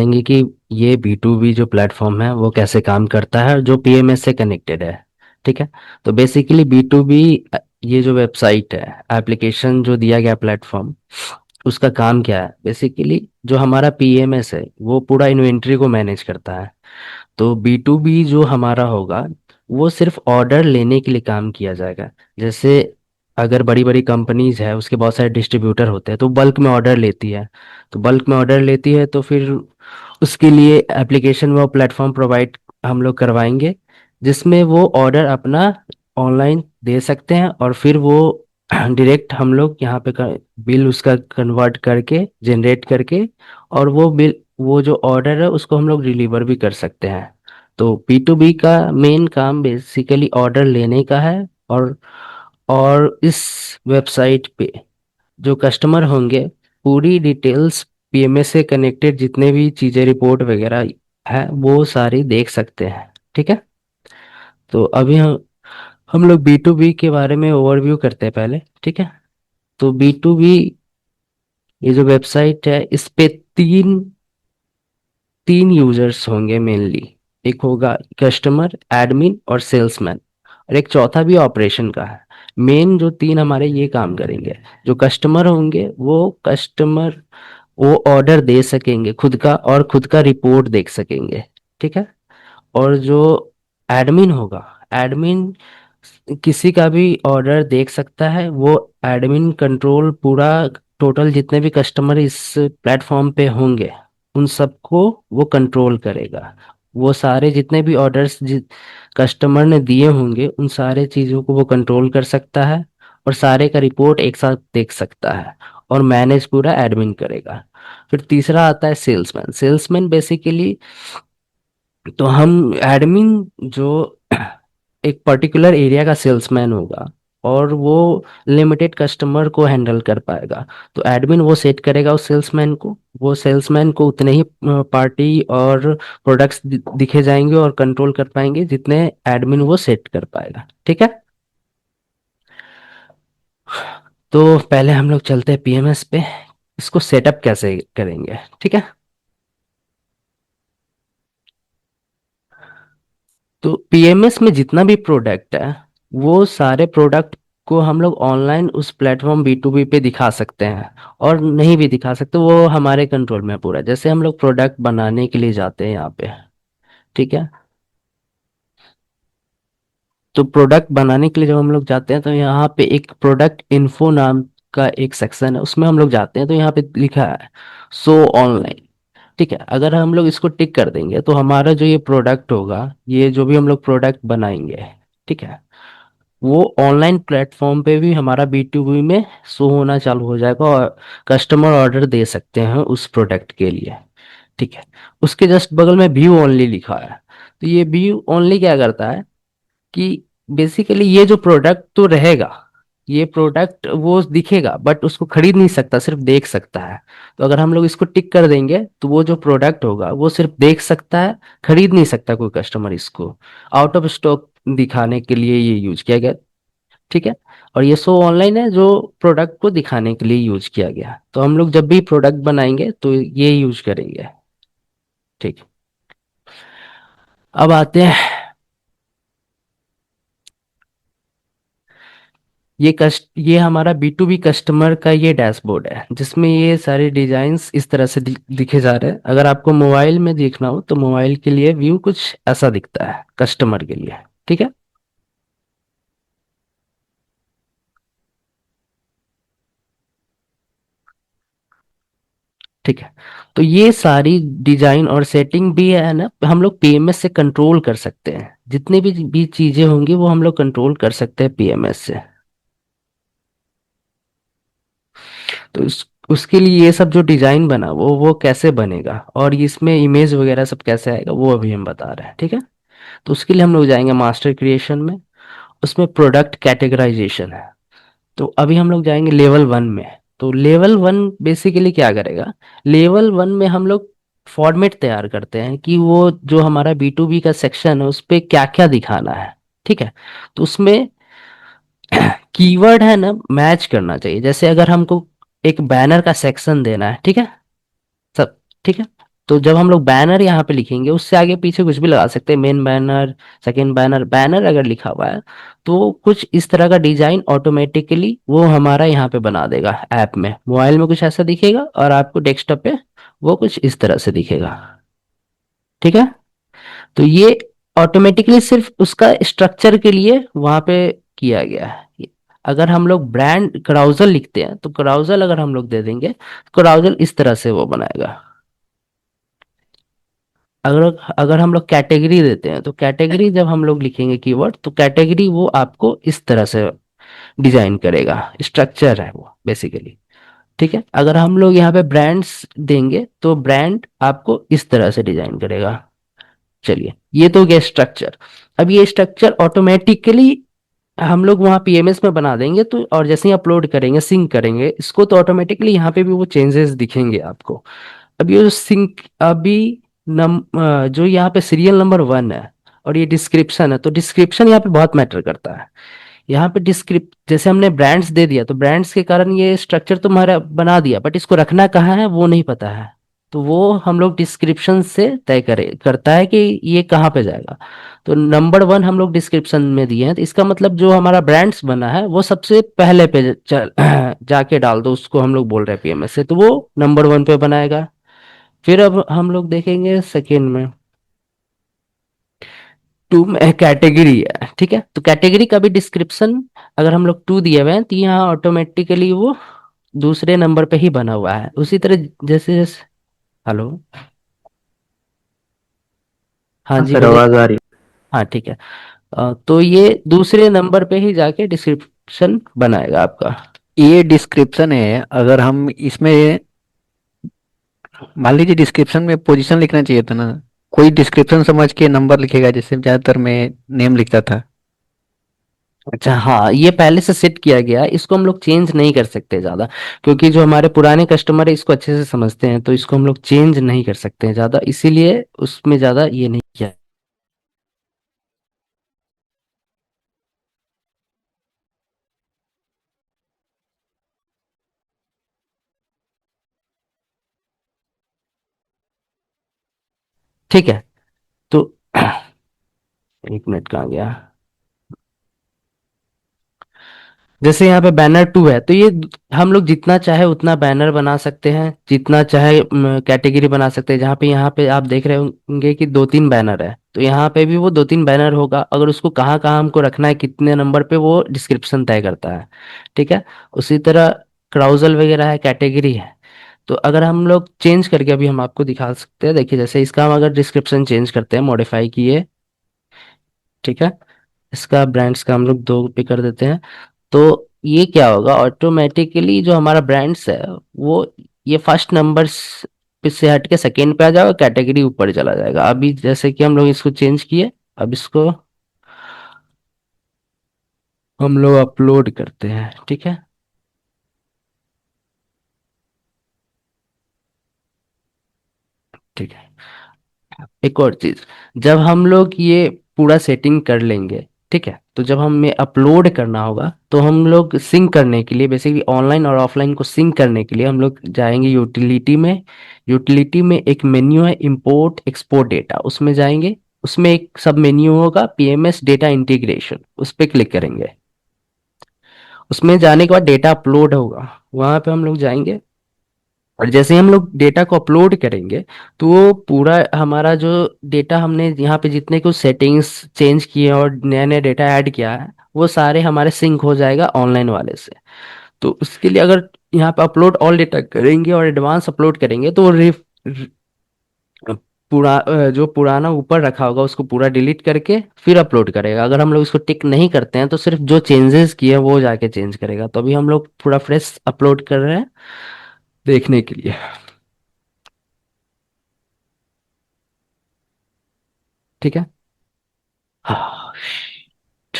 जानेंगे कि ये B2B जो प्लेटफॉर्म है वो कैसे काम करता है और जो PMS से कनेक्टेड है। ठीक है। तो बेसिकली B2B, ये जो वेबसाइट है, एप्लीकेशन जो दिया गया प्लेटफॉर्म, उसका काम क्या है बेसिकली। जो हमारा PMS है वो पूरा इन्वेंट्री को मैनेज करता है। तो B2B जो हमारा होगा वो सिर्फ ऑर्डर लेने के लिए काम किया जाएगा। जैसे अगर बड़ी बड़ी कंपनीज है, उसके बहुत सारे डिस्ट्रीब्यूटर होते हैं, तो बल्क में ऑर्डर लेती है। तो बल्क में ऑर्डर लेती है तो फिर उसके लिए एप्लीकेशन व प्लेटफॉर्म प्रोवाइड हम लोग करवाएंगे, जिसमें वो ऑर्डर अपना ऑनलाइन दे सकते हैं और फिर वो डायरेक्ट हम लोग यहाँ पे बिल उसका कन्वर्ट करके, जनरेट करके, और वो बिल, वो जो ऑर्डर है उसको हम लोग डिलीवर भी कर सकते हैं। तो P2B का मेन काम बेसिकली ऑर्डर लेने का है। और इस वेबसाइट पे जो कस्टमर होंगे, पूरी डिटेल्स, PMS से कनेक्टेड जितने भी चीज़ें, रिपोर्ट वगैरह है, वो सारी देख सकते हैं। ठीक है। तो अभी हम लोग B2B के बारे में ओवरव्यू करते हैं पहले। ठीक है। तो B2B, ये जो वेबसाइट है, इस पे तीन तीन यूजर्स होंगे मेनली। एक होगा कस्टमर, एडमिन और सेल्समैन, और एक चौथा भी ऑपरेशन का है। मेन जो तीन हमारे ये काम करेंगे। जो कस्टमर होंगे वो ऑर्डर दे सकेंगे खुद का, और खुद का रिपोर्ट देख सकेंगे। ठीक है। और जो एडमिन होगा, एडमिन किसी का भी ऑर्डर देख सकता है। वो एडमिन कंट्रोल पूरा, टोटल जितने भी कस्टमर इस प्लेटफॉर्म पे होंगे उन सबको वो कंट्रोल करेगा। वो सारे जितने भी ऑर्डर्स कस्टमर ने दिए होंगे उन सारे चीज़ों को वो कंट्रोल कर सकता है, और सारे का रिपोर्ट एक साथ देख सकता है, और मैनेज पूरा एडमिन करेगा। फिर तीसरा आता है सेल्समैन। सेल्समैन बेसिकली, तो हम एडमिन जो एक पर्टिकुलर एरिया का सेल्समैन होगा, और वो लिमिटेड कस्टमर को हैंडल कर पाएगा। तो एडमिन वो सेट करेगा उस सेल्समैन को। वो सेल्समैन को उतने ही पार्टी और प्रोडक्ट्स दिखे जाएंगे और कंट्रोल कर पाएंगे जितने एडमिन वो सेट कर पाएगा। ठीक है। तो पहले हम लोग चलते हैं PMS पे, इसको सेटअप कैसे करेंगे। ठीक है। तो PMS में जितना भी प्रोडक्ट है, वो सारे प्रोडक्ट को हम लोग ऑनलाइन उस प्लेटफॉर्म B2B पे दिखा सकते हैं, और नहीं भी दिखा सकते, वो हमारे कंट्रोल में है पूरा। जैसे हम लोग प्रोडक्ट बनाने के लिए जाते हैं यहाँ पे। ठीक है। तो प्रोडक्ट बनाने के लिए जब हम लोग जाते हैं तो यहाँ पे एक प्रोडक्ट इन्फो नाम का एक सेक्शन है, उसमें हम लोग जाते हैं तो यहाँ पे लिखा है शो ऑनलाइन। ठीक है। अगर हम लोग इसको टिक कर देंगे तो हमारा जो ये प्रोडक्ट होगा, ये जो भी हम लोग प्रोडक्ट बनाएंगे, ठीक है, वो ऑनलाइन प्लेटफॉर्म पे भी हमारा B2B में शो होना चालू हो जाएगा, और कस्टमर ऑर्डर दे सकते हैं उस प्रोडक्ट के लिए। ठीक है। उसके जस्ट बगल में व्यू ओनली लिखा है। तो ये व्यू ओनली क्या करता है कि बेसिकली ये जो प्रोडक्ट तो रहेगा, ये प्रोडक्ट वो दिखेगा बट उसको खरीद नहीं सकता, सिर्फ देख सकता है। तो अगर हम लोग इसको टिक कर देंगे तो वो जो प्रोडक्ट होगा वो सिर्फ देख सकता है, खरीद नहीं सकता कोई कस्टमर इसको। आउट ऑफ स्टॉक दिखाने के लिए ये यूज किया गया। ठीक है। और ये शो ऑनलाइन है, जो प्रोडक्ट को दिखाने के लिए यूज किया गया। तो हम लोग जब भी प्रोडक्ट बनाएंगे तो ये यूज करेंगे। ठीक है। अब आते हैं, ये हमारा B2B कस्टमर का ये डैशबोर्ड है, जिसमें ये सारे डिजाइन्स इस तरह से दिखे जा रहे हैं। अगर आपको मोबाइल में देखना हो तो मोबाइल के लिए व्यू कुछ ऐसा दिखता है कस्टमर के लिए। ठीक है। ठीक है। तो ये सारी डिजाइन और सेटिंग भी है ना, हम लोग PMS से कंट्रोल कर सकते हैं। जितने भी चीजें होंगी वो हम लोग कंट्रोल कर सकते हैं PMS से। तो उसके लिए ये सब जो डिजाइन बना वो कैसे बनेगा, और इसमें इमेज वगैरह सब कैसे आएगा, वो अभी हम बता रहे हैं। ठीक है। तो उसके लिए हम लोग जाएंगे मास्टर क्रिएशन में। उसमें प्रोडक्ट कैटेगराइजेशन है। तो अभी हम लोग जाएंगे लेवल 1 में। तो लेवल 1 बेसिकली क्या करेगा, लेवल 1 में हम लोग फॉर्मेट तैयार करते हैं कि वो जो हमारा B2B का सेक्शन है उस पे क्या क्या दिखाना है। ठीक है। तो उसमें कीवर्ड है ना, मैच करना चाहिए। जैसे अगर हमको एक बैनर का सेक्शन देना है, ठीक है, सब ठीक है, तो जब हम लोग बैनर यहाँ पे लिखेंगे, उससे आगे पीछे कुछ भी लगा सकते हैं, main banner, second banner. Banner अगर लिखा हुआ है तो कुछ इस तरह का डिजाइन ऑटोमेटिकली वो हमारा यहाँ पे बना देगा। ऐप में, मोबाइल में कुछ ऐसा दिखेगा और आपको डेस्कटॉप पे वो कुछ इस तरह से दिखेगा। ठीक है। तो ये ऑटोमेटिकली सिर्फ उसका स्ट्रक्चर के लिए वहां पे किया गया है। अगर हम लोग ब्रांड क्राउजल लिखते हैं तो क्राउजल अगर हम लोग दे देंगे, क्राउजल इस तरह से वो बनाएगा। अगर अगर हम लोग कैटेगरी देते हैं तो कैटेगरी जब हम लोग लिखेंगे कीवर्ड, तो कैटेगरी वो आपको इस तरह से डिजाइन करेगा। स्ट्रक्चर है वो बेसिकली। ठीक है। अगर हम लोग यहाँ पे ब्रांड्स देंगे तो ब्रांड आपको इस तरह से डिजाइन करेगा। चलिए, ये तो गया स्ट्रक्चर। अब ये स्ट्रक्चर ऑटोमेटिकली हम लोग वहाँ पीएमएस में बना देंगे, तो और जैसे ही अपलोड करेंगे, सिंक करेंगे इसको, तो ऑटोमेटिकली यहाँ पे भी वो चेंजेस दिखेंगे आपको। अब ये जो सिंक अभी जो यहाँ पे सीरियल नंबर 1 है और ये डिस्क्रिप्शन है, तो डिस्क्रिप्शन यहाँ पे बहुत मैटर करता है। यहाँ पे डिस्क्रिप जैसे हमने ब्रांड्स दे दिया तो ब्रांड्स के कारण ये स्ट्रक्चर तो हमारा बना दिया, बट इसको रखना कहाँ है वो नहीं पता है। तो वो हम लोग डिस्क्रिप्शन से तय करे करता है कि ये कहाँ पे जाएगा। तो नंबर 1 हम लोग डिस्क्रिप्शन में दिए हैं, तो इसका मतलब जो हमारा ब्रांड्स बना है वो सबसे पहले पे जाके डाल दो, उसको हम लोग बोल रहे हैं पीएमएस से, तो वो नंबर 1 पे बनाएगा। फिर अब हम लोग देखेंगे सेकेंड में, 2 में कैटेगरी है। ठीक है। तो कैटेगरी का भी डिस्क्रिप्शन अगर हम लोग 2 दिए हुए हैं तो यहाँ ऑटोमेटिकली वो दूसरे नंबर पे ही बना हुआ है। उसी तरह जैसे जैसे, हेलो, हाँ हाँ जी सर, बोलिए। आवाज आ रही हाँ ठीक है। तो ये दूसरे नंबर पे ही जाके डिस्क्रिप्शन बनाएगा आपका। है। ये डिस्क्रिप्शन है, अगर हम इसमें मान लीजिए डिस्क्रिप्शन में पोजीशन लिखना चाहिए था ना, कोई डिस्क्रिप्शन समझ के नंबर लिखेगा, जैसे ज्यादातर मैं नेम लिखता था। अच्छा, हाँ, ये पहले से सेट किया गया है, इसको हम लोग चेंज नहीं कर सकते ज्यादा, क्योंकि जो हमारे पुराने कस्टमर है इसको अच्छे से समझते हैं, तो इसको हम लोग चेंज नहीं कर सकते हैं ज्यादा, इसीलिए उसमें ज्यादा ये नहीं किया। ठीक है। तो 1 मिनट कहाँ गया। जैसे यहाँ पे बैनर 2 है, तो ये हम लोग जितना चाहे उतना बैनर बना सकते हैं, जितना चाहे कैटेगरी बना सकते हैं। जहाँ पे यहाँ पे आप देख रहे होंगे कि 2-3 बैनर है, तो यहाँ पे भी वो 2-3 बैनर होगा। अगर उसको कहाँ कहाँ हमको रखना है, कितने नंबर पे, वो डिस्क्रिप्शन तय करता है। ठीक है। उसी तरह क्राउजल वगैरह है, कैटेगरी है। तो अगर हम लोग चेंज करके अभी हम आपको दिखा सकते हैं, देखिए जैसे इसका हम अगर डिस्क्रिप्शन चेंज करते हैं, मॉडिफाई किए। ठीक है। इसका ब्रांड्स का हम लोग 2 पे कर देते हैं। तो ये क्या होगा, ऑटोमेटिकली जो हमारा ब्रांड्स है वो ये फर्स्ट नंबर पे से हट के सेकेंड पे आ जाएगा, कैटेगरी ऊपर चला जाएगा। अभी जैसे कि हम लोग इसको चेंज किए, अब इसको हम लोग अपलोड करते हैं। ठीक है। ठीक है। एक और चीज, जब हम लोग ये पूरा सेटिंग कर लेंगे, ठीक है, तो जब हमें अपलोड करना होगा तो हम लोग सिंक करने के लिए, बेसिकली ऑनलाइन और ऑफलाइन को सिंक करने के लिए, हम लोग जाएंगे यूटिलिटी में। यूटिलिटी में एक मेन्यू है, इंपोर्ट एक्सपोर्ट डेटा, उसमें जाएंगे। उसमें एक सब मेन्यू होगा, पीएमएस डेटा इंटीग्रेशन, उस पर क्लिक करेंगे। उसमें जाने के बाद डेटा अपलोड होगा, वहां पे हम लोग जाएंगे। और जैसे ही हम लोग डेटा को अपलोड करेंगे, तो वो पूरा हमारा जो डेटा हमने यहाँ पे जितने कुछ सेटिंग्स चेंज किए और नया नया डेटा ऐड किया है, वो सारे हमारे सिंक हो जाएगा ऑनलाइन वाले से। तो उसके लिए अगर यहाँ पे अपलोड ऑल डेटा करेंगे और एडवांस अपलोड करेंगे, तो वो जो पुराना ऊपर रखा होगा उसको पूरा डिलीट करके फिर अपलोड करेगा। अगर हम लोग इसको टिक नहीं करते हैं तो सिर्फ जो चेंजेस किए हैं वो जाके चेंज करेगा। तो अभी हम लोग पूरा फ्रेश अपलोड कर रहे हैं देखने के लिए। ठीक है। हाँ,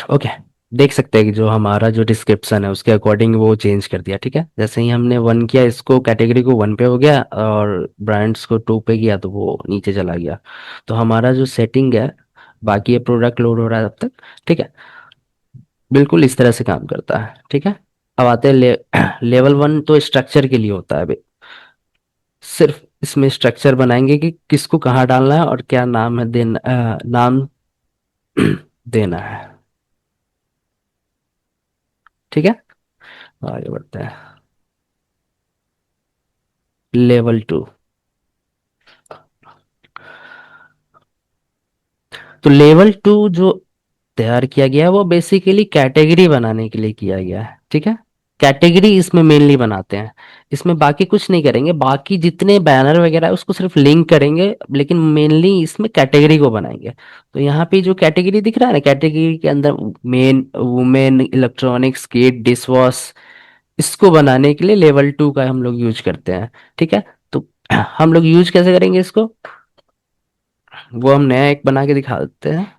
ओके। देख सकते हैं कि जो हमारा जो डिस्क्रिप्शन है उसके अकॉर्डिंग वो चेंज कर दिया। ठीक है। जैसे ही हमने 1 किया, इसको कैटेगरी को 1 पे हो गया और ब्रांड्स को 2 पे किया तो वो नीचे चला गया। तो हमारा जो सेटिंग है, बाकी ये प्रोडक्ट लोड हो रहा है अब तक। ठीक है। बिल्कुल इस तरह से काम करता है। ठीक है। अब आते हैं लेवल 1, तो स्ट्रक्चर के लिए होता है सिर्फ। इसमें स्ट्रक्चर बनाएंगे कि किसको कहाँ डालना है और क्या नाम है नाम देना है। ठीक है, आगे बढ़ते हैं। लेवल 2। तो लेवल 2 जो तैयार किया गया है वो बेसिकली कैटेगरी बनाने के लिए किया गया है। ठीक है, कैटेगरी इसमें मेनली बनाते हैं। इसमें बाकी कुछ नहीं करेंगे, बाकी जितने बैनर वगैरह है उसको सिर्फ लिंक करेंगे, लेकिन मेनली इसमें कैटेगरी को बनाएंगे। तो यहाँ पे जो कैटेगरी दिख रहा है ना, कैटेगरी के अंदर main women electronics kit dish wash, इसको बनाने के लिए लेवल 2 का हम लोग यूज करते हैं। ठीक है, तो हम लोग यूज कैसे करेंगे इसको, वो हम नया एक बना के दिखा देते हैं।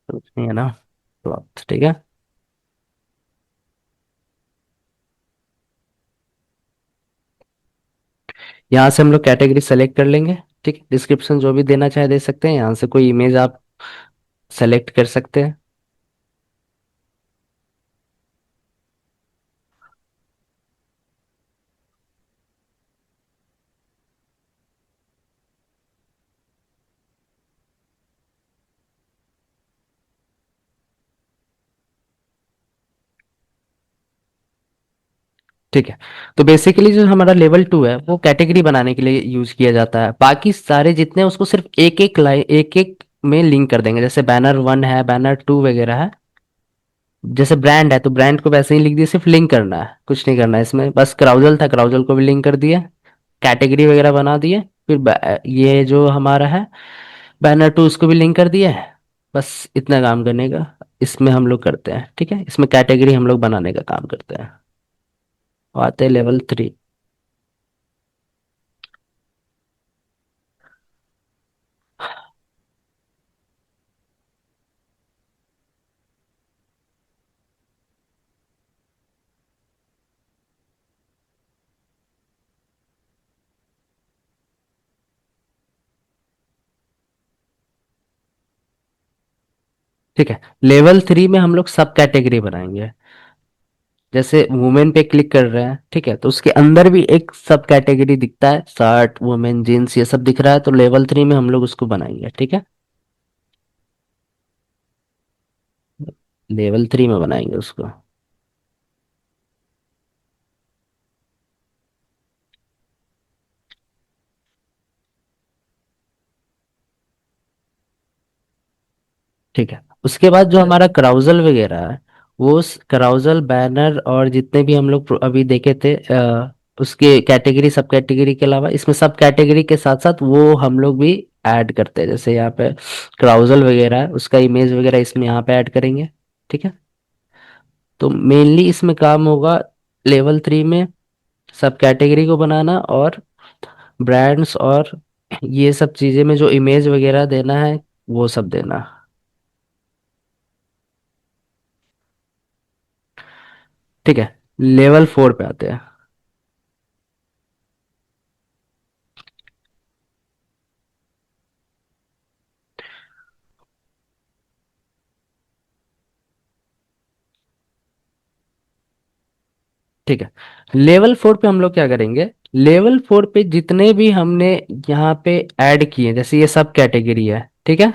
तो नहीं है ना, क्लॉथ, ठीक है। यहाँ से हम लोग कैटेगरी सेलेक्ट कर लेंगे। ठीक है, डिस्क्रिप्शन जो भी देना चाहे दे सकते हैं, यहाँ से कोई इमेज आप सेलेक्ट कर सकते हैं। ठीक है, तो बेसिकली जो हमारा लेवल 2 है वो कैटेगरी बनाने के लिए यूज किया जाता है। बाकी सारे जितने हैं, उसको सिर्फ एक एक लाइन एक एक में लिंक कर देंगे। जैसे बैनर 1 है, बैनर 2 वगैरह है। जैसे ब्रांड है तो ब्रांड को वैसे ही लिख दिए, सिर्फ लिंक करना है, कुछ नहीं करना है इसमें। बस क्राउजल था, क्राउजल को भी लिंक कर दिया, कैटेगरी वगैरह बना दिए। फिर ये जो हमारा है बैनर 2, उसको भी लिंक कर दिया है। बस इतना काम करने का इसमें हम लोग करते हैं। ठीक है, इसमें कैटेगरी हम लोग बनाने का काम करते हैं। और आते हैं लेवल 3। ठीक है, लेवल 3 में हम लोग सब कैटेगरी बनाएंगे। जैसे वुमेन पे क्लिक कर रहे हैं, ठीक है, तो उसके अंदर भी एक सब कैटेगरी दिखता है, शर्ट वुमेन जींस ये सब दिख रहा है, तो लेवल 3 में हम लोग उसको बनाएंगे। ठीक है, लेवल 3 में बनाएंगे उसको। ठीक है, उसके बाद जो हमारा कराउजल वगैरह है, वो कराउजल बैनर और जितने भी हम लोग अभी देखे थे, उसके कैटेगरी सब कैटेगरी के अलावा इसमें सब कैटेगरी के साथ साथ वो हम लोग भी ऐड करते हैं। जैसे यहाँ पे कराउजल वगैरह है, उसका इमेज वगैरह इसमें यहाँ पे ऐड करेंगे। ठीक है, तो मेनली इसमें काम होगा लेवल 3 में सब कैटेगरी को बनाना, और ब्रांड्स और ये सब चीजें में जो इमेज वगैरह देना है वो सब देना। ठीक है, लेवल 4 पे आते हैं। ठीक है, लेवल 4 पे हम लोग क्या करेंगे, लेवल 4 पे जितने भी हमने यहाँ पे ऐड किए, जैसे ये सब कैटेगरी है, ठीक है,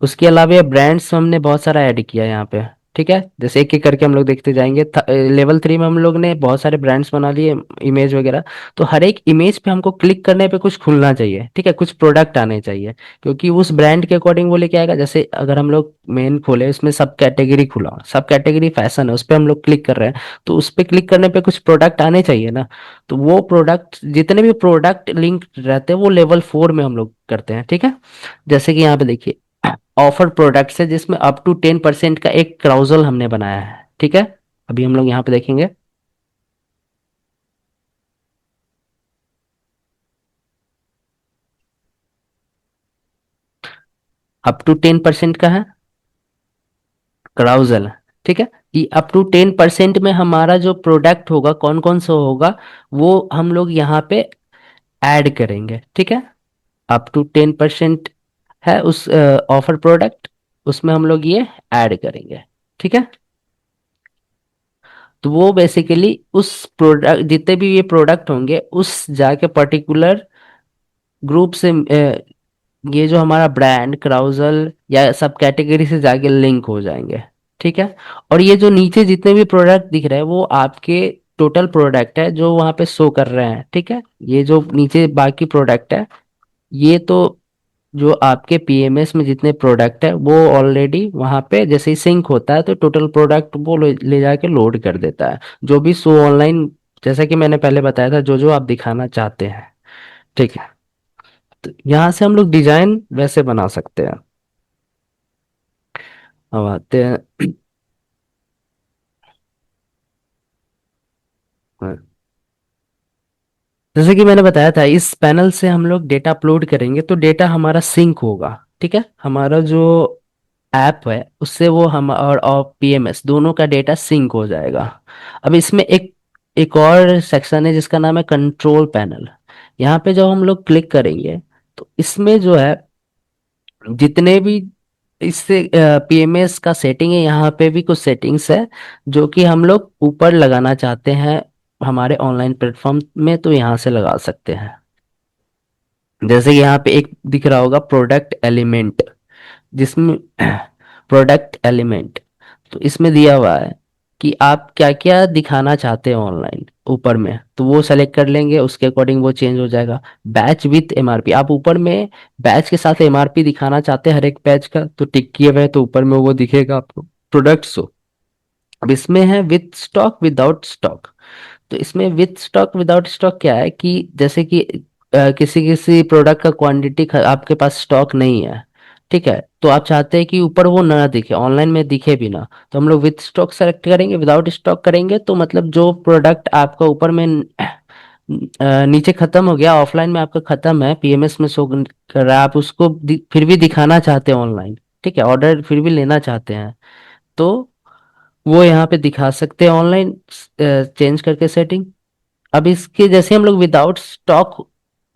उसके अलावा ये ब्रांड्स हमने बहुत सारा ऐड किया है यहाँ पे। ठीक है, जैसे एक एक करके हम लोग देखते जाएंगे। लेवल 3 में हम लोग ने बहुत सारे ब्रांड्स बना लिए, इमेज वगैरह। तो हर एक इमेज पे हमको क्लिक करने पे कुछ खुलना चाहिए। ठीक है, कुछ प्रोडक्ट आने चाहिए, क्योंकि उस ब्रांड के अकॉर्डिंग वो लेके आएगा। जैसे अगर हम लोग मेन खोले, उसमें सब कैटेगरी खुला, सब कैटेगरी फैशन है, उस पर हम लोग क्लिक कर रहे हैं, तो उस पर क्लिक करने पे कुछ प्रोडक्ट आने चाहिए ना। तो वो प्रोडक्ट, जितने भी प्रोडक्ट लिंक रहते हैं वो लेवल 4 में हम लोग करते हैं। ठीक है, जैसे कि यहाँ पे देखिए, ऑफर प्रोडक्ट्स है जिसमें अप टू 10% का एक क्राउजल हमने बनाया है। ठीक है, अभी हम लोग यहाँ पे देखेंगे। अप टू 10% का है क्राउजल। ठीक है, ये अप टू 10% में हमारा जो प्रोडक्ट होगा, कौन कौन सा होगा, वो हम लोग यहाँ पे ऐड करेंगे, ठीक है। अप टू 10% है उस ऑफर प्रोडक्ट, उसमें हम लोग ये ऐड करेंगे, ठीक है। तो वो बेसिकली उस प्रोडक्ट, जितने भी ये प्रोडक्ट होंगे उस जाके पर्टिकुलर ग्रुप से ये जो हमारा ब्रांड क्राउजल या सब कैटेगरी से जाके लिंक हो जाएंगे, ठीक है। और ये जो नीचे जितने भी प्रोडक्ट दिख रहे हैं वो आपके टोटल प्रोडक्ट है जो वहां पे शो कर रहे हैं, ठीक है। ये जो नीचे बाकी प्रोडक्ट है, ये तो जो आपके पीएमएस में जितने प्रोडक्ट है वो ऑलरेडी वहां पे जैसे ही सिंक होता है तो टोटल प्रोडक्ट वो ले जाके लोड कर देता है, जो भी शो ऑनलाइन, जैसा कि मैंने पहले बताया था, जो जो आप दिखाना चाहते हैं, ठीक है। तो यहाँ से हम लोग डिजाइन वैसे बना सकते हैं। अब आते हैं। जैसे कि मैंने बताया था, इस पैनल से हम लोग डेटा अपलोड करेंगे तो डेटा हमारा सिंक होगा, ठीक है। हमारा जो ऐप है उससे वो हम और पीएमएस दोनों का डेटा सिंक हो जाएगा। अब इसमें एक और सेक्शन है जिसका नाम है कंट्रोल पैनल। यहाँ पे जब हम लोग क्लिक करेंगे तो इसमें जो है जितने भी इससे पीएमएस का सेटिंग है, यहाँ पे भी कुछ सेटिंग्स है जो कि हम लोग ऊपर लगाना चाहते हैं हमारे ऑनलाइन प्लेटफॉर्म में, तो यहाँ से लगा सकते हैं। जैसे कि यहाँ पे एक दिख रहा होगा प्रोडक्ट एलिमेंट, जिसमें प्रोडक्ट एलिमेंट, तो इसमें दिया हुआ है कि आप क्या क्या दिखाना चाहते हैं ऑनलाइन ऊपर में, तो वो सेलेक्ट कर लेंगे, उसके अकॉर्डिंग वो चेंज हो जाएगा। बैच विथ एमआरपी, आप ऊपर में बैच के साथ एमआरपी दिखाना चाहते हैं हर एक बैच का, तो टिक किए हुए हैं, तो ऊपर में वो दिखेगा आपको प्रोडक्ट्स हो। अब इसमें है विथ स्टॉक विदाउट स्टॉक। तो इसमें विथ स्टॉक विदाउट स्टॉक क्या है कि जैसे कि किसी किसी प्रोडक्ट का क्वांटिटी आपके पास स्टॉक नहीं है, ठीक है, तो आप चाहते हैं कि ऊपर वो ना दिखे, ऑनलाइन में दिखे भी ना, तो हम लोग विथ स्टॉक सेलेक्ट करेंगे। विदाउट स्टॉक करेंगे तो मतलब जो प्रोडक्ट आपका ऊपर में नीचे खत्म हो गया, ऑफलाइन में आपका खत्म है, पीएमएस में शो कर रहा है, आप उसको फिर भी दिखाना चाहते हैं ऑनलाइन, ठीक है, ऑर्डर फिर भी लेना चाहते हैं, तो वो यहाँ पे दिखा सकते हैं ऑनलाइन चेंज करके सेटिंग। अब इसके जैसे हम लोग विदाउट स्टॉक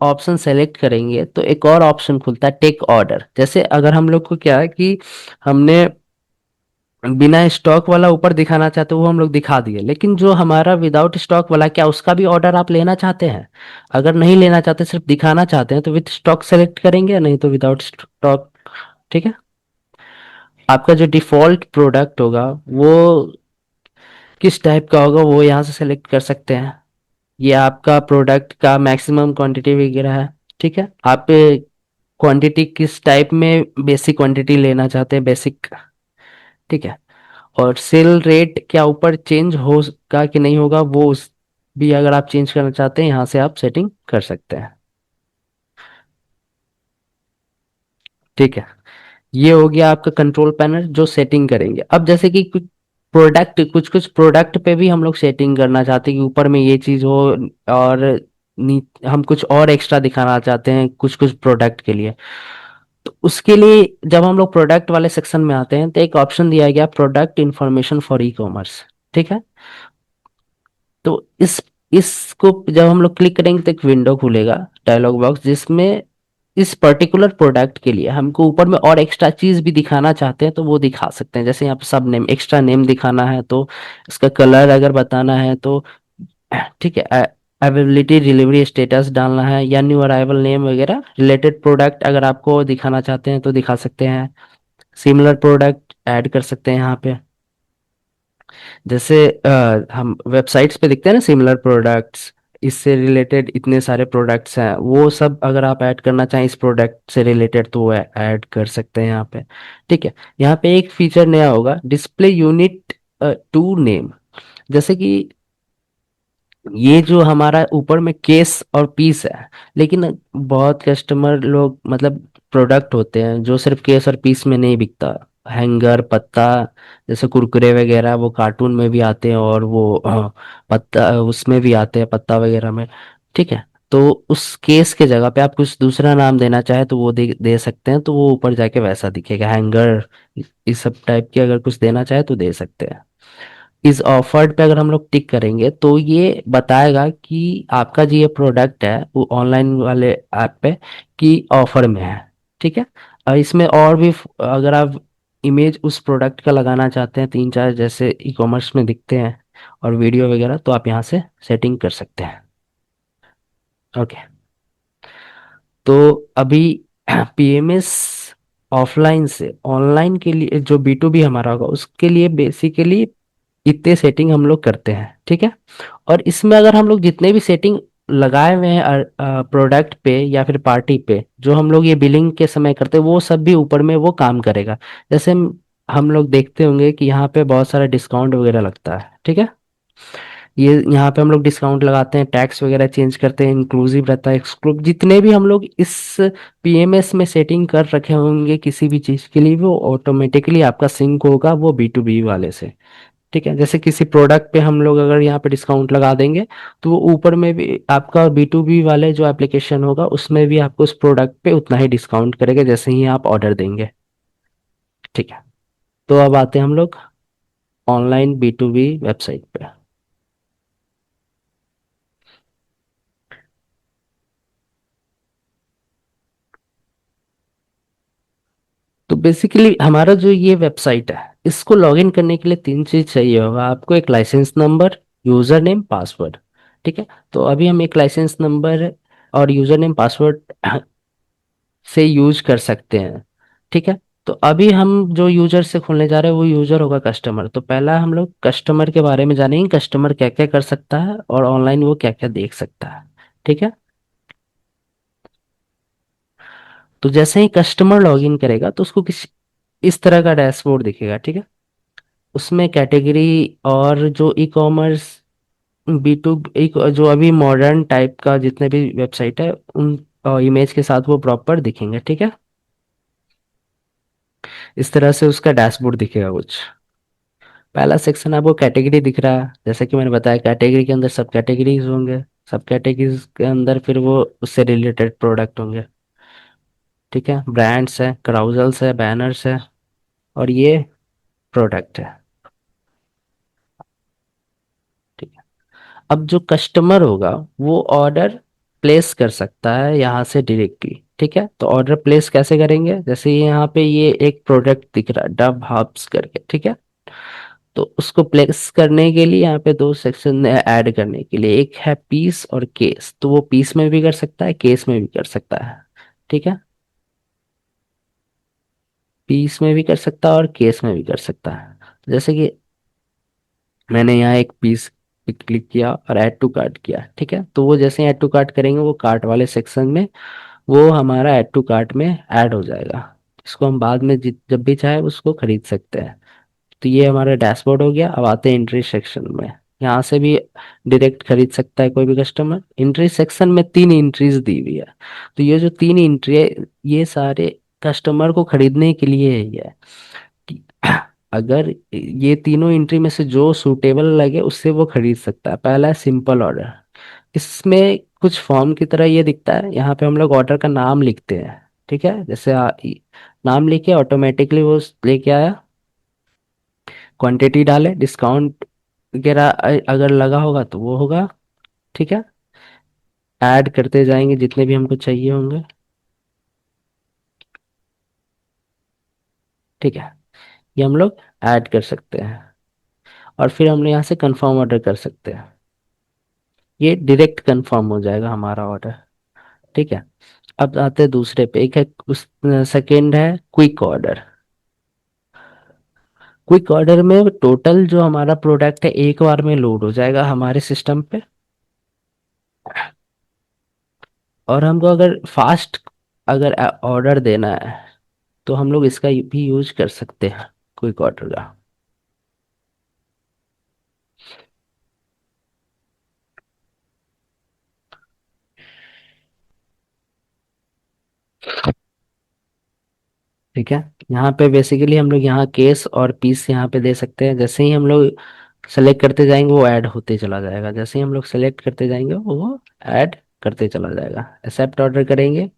ऑप्शन सेलेक्ट करेंगे तो एक और ऑप्शन खुलता है टेक ऑर्डर। जैसे अगर हम लोग को क्या है कि हमने बिना स्टॉक वाला ऊपर दिखाना चाहते, वो हम लोग दिखा दिए, लेकिन जो हमारा विदाउट स्टॉक वाला, क्या उसका भी ऑर्डर आप लेना चाहते हैं? अगर नहीं लेना चाहते, सिर्फ दिखाना चाहते हैं, तो विथ स्टॉक सेलेक्ट करेंगे, नहीं तो विदाउट स्टॉक, ठीक है। आपका जो डिफॉल्ट प्रोडक्ट होगा वो किस टाइप का होगा वो यहाँ से सेलेक्ट कर सकते हैं। ये आपका प्रोडक्ट का मैक्सिमम क्वांटिटी वगैरह है, ठीक है। आप क्वांटिटी किस टाइप में बेसिक क्वांटिटी लेना चाहते हैं, बेसिक, ठीक है। और सेल रेट क्या ऊपर चेंज होगा कि नहीं होगा, वो भी अगर आप चेंज करना चाहते हैं यहाँ से आप सेटिंग कर सकते हैं, ठीक है। ये हो गया आपका कंट्रोल पैनल जो सेटिंग करेंगे। अब जैसे कि कुछ कुछ प्रोडक्ट पे भी हम लोग सेटिंग करना चाहते हैं कि ऊपर में ये चीज हो, और हम कुछ और एक्स्ट्रा दिखाना चाहते हैं कुछ कुछ प्रोडक्ट के लिए। तो उसके लिए जब हम लोग प्रोडक्ट वाले सेक्शन में आते हैं तो एक ऑप्शन दिया गया product information for e commerce, ठीक है। तो इसको जब हम लोग क्लिक करेंगे तो एक विंडो खुलेगा, डायलॉग बॉक्स, जिसमें इस पर्टिकुलर प्रोडक्ट के लिए हमको ऊपर में और एक्स्ट्रा चीज भी दिखाना चाहते हैं तो वो दिखा सकते हैं। जैसे यहाँ पे सब नेम, एक्स्ट्रा नेम दिखाना है तो इसका कलर अगर बताना है तो, ठीक है, अवेलेबिलिटी डिलीवरी स्टेटस डालना है या न्यू अराइवल नेम वगैरह, रिलेटेड प्रोडक्ट अगर आपको दिखाना चाहते हैं तो दिखा सकते हैं। सिमिलर प्रोडक्ट ऐड कर सकते हैं यहाँ पे। जैसे हम वेबसाइट्स पे दिखते हैं ना सिमिलर प्रोडक्ट्स, इससे रिलेटेड इतने सारे प्रोडक्ट्स हैं, वो सब अगर आप ऐड करना चाहें इस प्रोडक्ट से रिलेटेड तो वो ऐड कर सकते हैं यहाँ पे, ठीक है। यहाँ पे एक फीचर नया होगा, डिस्प्ले यूनिट टू नेम। जैसे कि ये जो हमारा ऊपर में केस और पीस है, लेकिन बहुत कस्टमर लोग मतलब प्रोडक्ट होते हैं जो सिर्फ केस और पीस में नहीं बिकता, हैंगर, पत्ता, जैसे कुरकुरे वगैरह वो कार्टून में भी आते हैं, और वो पत्ता उसमें भी आते हैं पत्ता वगैरह में, ठीक है। तो उस केस के जगह पे आप कुछ दूसरा नाम देना चाहे तो वो दे सकते हैं, तो वो ऊपर जाके वैसा दिखेगा, हैंगर, इस सब टाइप के अगर कुछ देना चाहे तो दे सकते हैं। इस ऑफर्ड पे अगर हम लोग टिक करेंगे तो ये बताएगा कि आपका जो ये प्रोडक्ट है वो ऑनलाइन वाले ऐप पे कि ऑफर में है। ठीक है। और इसमें और भी अगर आप इमेज उस प्रोडक्ट का लगाना चाहते हैं, तीन चार जैसे ई कॉमर्स में दिखते हैं, और वीडियो वगैरह, तो आप यहाँ से सेटिंग कर सकते हैं। ओके। तो अभी पीएमएस ऑफलाइन से ऑनलाइन के लिए जो बी टू बी हमारा होगा उसके लिए बेसिकली इतने सेटिंग हम लोग करते हैं। ठीक है। और इसमें अगर हम लोग जितने भी सेटिंग लगाए हुए हैं प्रोडक्ट पे या फिर पार्टी पे, जो हम लोग ये बिलिंग के समय करते हैं, वो सब भी ऊपर में वो काम करेगा। जैसे हम लोग देखते होंगे कि यहाँ पे बहुत सारा डिस्काउंट वगैरह लगता है। ठीक है। ये यहाँ पे हम लोग डिस्काउंट लगाते हैं, टैक्स वगैरह चेंज करते हैं, इंक्लूसिव रहता है, एक्सक्लूसिव, जितने भी हम लोग इस पीएमएस में सेटिंग कर रखे होंगे किसी भी चीज़ के लिए, वो ऑटोमेटिकली आपका सिंक होगा वो बी टू बी वाले से। ठीक है। जैसे किसी प्रोडक्ट पे हम लोग अगर यहाँ पे डिस्काउंट लगा देंगे, तो वो ऊपर में भी आपका बी टू बी वाले जो एप्लीकेशन होगा उसमें भी आपको उस प्रोडक्ट पे उतना ही डिस्काउंट करेगा जैसे ही आप ऑर्डर देंगे। ठीक है। तो अब आते हैं हम लोग online B to B website पे। तो बेसिकली हमारा जो ये वेबसाइट है, इसको लॉगिन करने के लिए तीन चीज चाहिए होगा आपको: एक licence number, user name, password. ठीक है। तो अभी हम एक लाइसेंस नंबर और यूजर नेम पासवर्ड से यूज कर सकते हैं। ठीक है। तो अभी हम जो यूजर से खोलने जा रहे हैं वो यूजर होगा कस्टमर। तो पहला हम लोग कस्टमर के बारे में जानेंगे, कस्टमर क्या क्या कर सकता है और ऑनलाइन वो क्या क्या देख सकता है। ठीक है। तो जैसे ही कस्टमर लॉगिन करेगा तो उसको किसी इस तरह का डैशबोर्ड दिखेगा। ठीक है। उसमें कैटेगरी और जो ई कॉमर्स बी टू एक जो अभी मॉडर्न टाइप का जितने भी वेबसाइट है उन इमेज के साथ वो प्रॉपर दिखेंगे। ठीक है। इस तरह से उसका डैशबोर्ड दिखेगा कुछ। पहला सेक्शन आपको कैटेगरी दिख रहा है, जैसा कि मैंने बताया कैटेगरी के अंदर सब कैटेगरीज होंगे, सब कैटेगरीज के अंदर फिर वो उससे रिलेटेड प्रोडक्ट होंगे। ठीक है। ब्रांड्स है, क्राउजल्स है, बैनर्स है, और ये प्रोडक्ट है। ठीक है। अब जो कस्टमर होगा वो ऑर्डर प्लेस कर सकता है यहाँ से डायरेक्टली। ठीक है। तो ऑर्डर प्लेस कैसे करेंगे, जैसे यहाँ पे ये एक प्रोडक्ट दिख रहा है डब हब्स करके। ठीक है। तो उसको प्लेस करने के लिए यहाँ पे दो सेक्शन ऐड करने के लिए, एक है पीस और केस। तो वो पीस में भी कर सकता है, केस में भी कर सकता है। ठीक है। पीस में भी कर सकता है और केस में भी कर सकता है। जैसे कि मैंने यहाँ एक पीस पे क्लिक किया और ऐड टू कार्ट किया। ठीक है। तो वो जैसे ऐड टू कार्ट करेंगे वो कार्ट वाले सेक्शन में वो हमारा ऐड टू कार्ट में ऐड हो जाएगा। इसको हम बाद में जब भी चाहे उसको खरीद सकते हैं। तो ये हमारा डैशबोर्ड हो गया। अब आते हैं एंट्री सेक्शन में। यहाँ से भी डायरेक्ट खरीद सकता है कोई भी कस्टमर। एंट्री सेक्शन में तीन एंट्रीज दी हुई है। तो ये जो तीन एंट्री है ये सारे कस्टमर को खरीदने के लिए ही है कि अगर ये तीनों एंट्री में से जो सूटेबल लगे उससे वो खरीद सकता है। पहला है सिंपल ऑर्डर। इसमें कुछ फॉर्म की तरह ये दिखता है, यहाँ पे हम लोग ऑर्डर का नाम लिखते हैं। ठीक है। जैसे नाम लिखे ऑटोमेटिकली वो लेके आया, क्वांटिटी डाले, डिस्काउंट वगैरह अगर लगा होगा तो वो होगा। ठीक है। ऐड करते जाएंगे जितने भी हमको चाहिए होंगे। ठीक है। ये हम लोग ऐड कर सकते हैं और फिर हम यहाँ से कंफर्म ऑर्डर कर सकते हैं। ये डायरेक्ट कंफर्म हो जाएगा हमारा ऑर्डर। ठीक है। अब आते हैं दूसरे पे, एक है उस सेकेंड है क्विक ऑर्डर। क्विक ऑर्डर में टोटल जो हमारा प्रोडक्ट है एक बार में लोड हो जाएगा हमारे सिस्टम पे। और हमको अगर फास्ट अगर ऑर्डर देना है तो हम लोग इसका भी यूज कर सकते हैं, क्विक ऑर्डर का। ठीक है। यहाँ पे बेसिकली हम लोग यहाँ केस और पीस यहाँ पे दे सकते हैं। जैसे ही हम लोग सेलेक्ट करते जाएंगे वो ऐड होते चला जाएगा, जैसे ही हम लोग सेलेक्ट करते जाएंगे वो ऐड करते चला जाएगा। एक्सेप्ट ऑर्डर करेंगे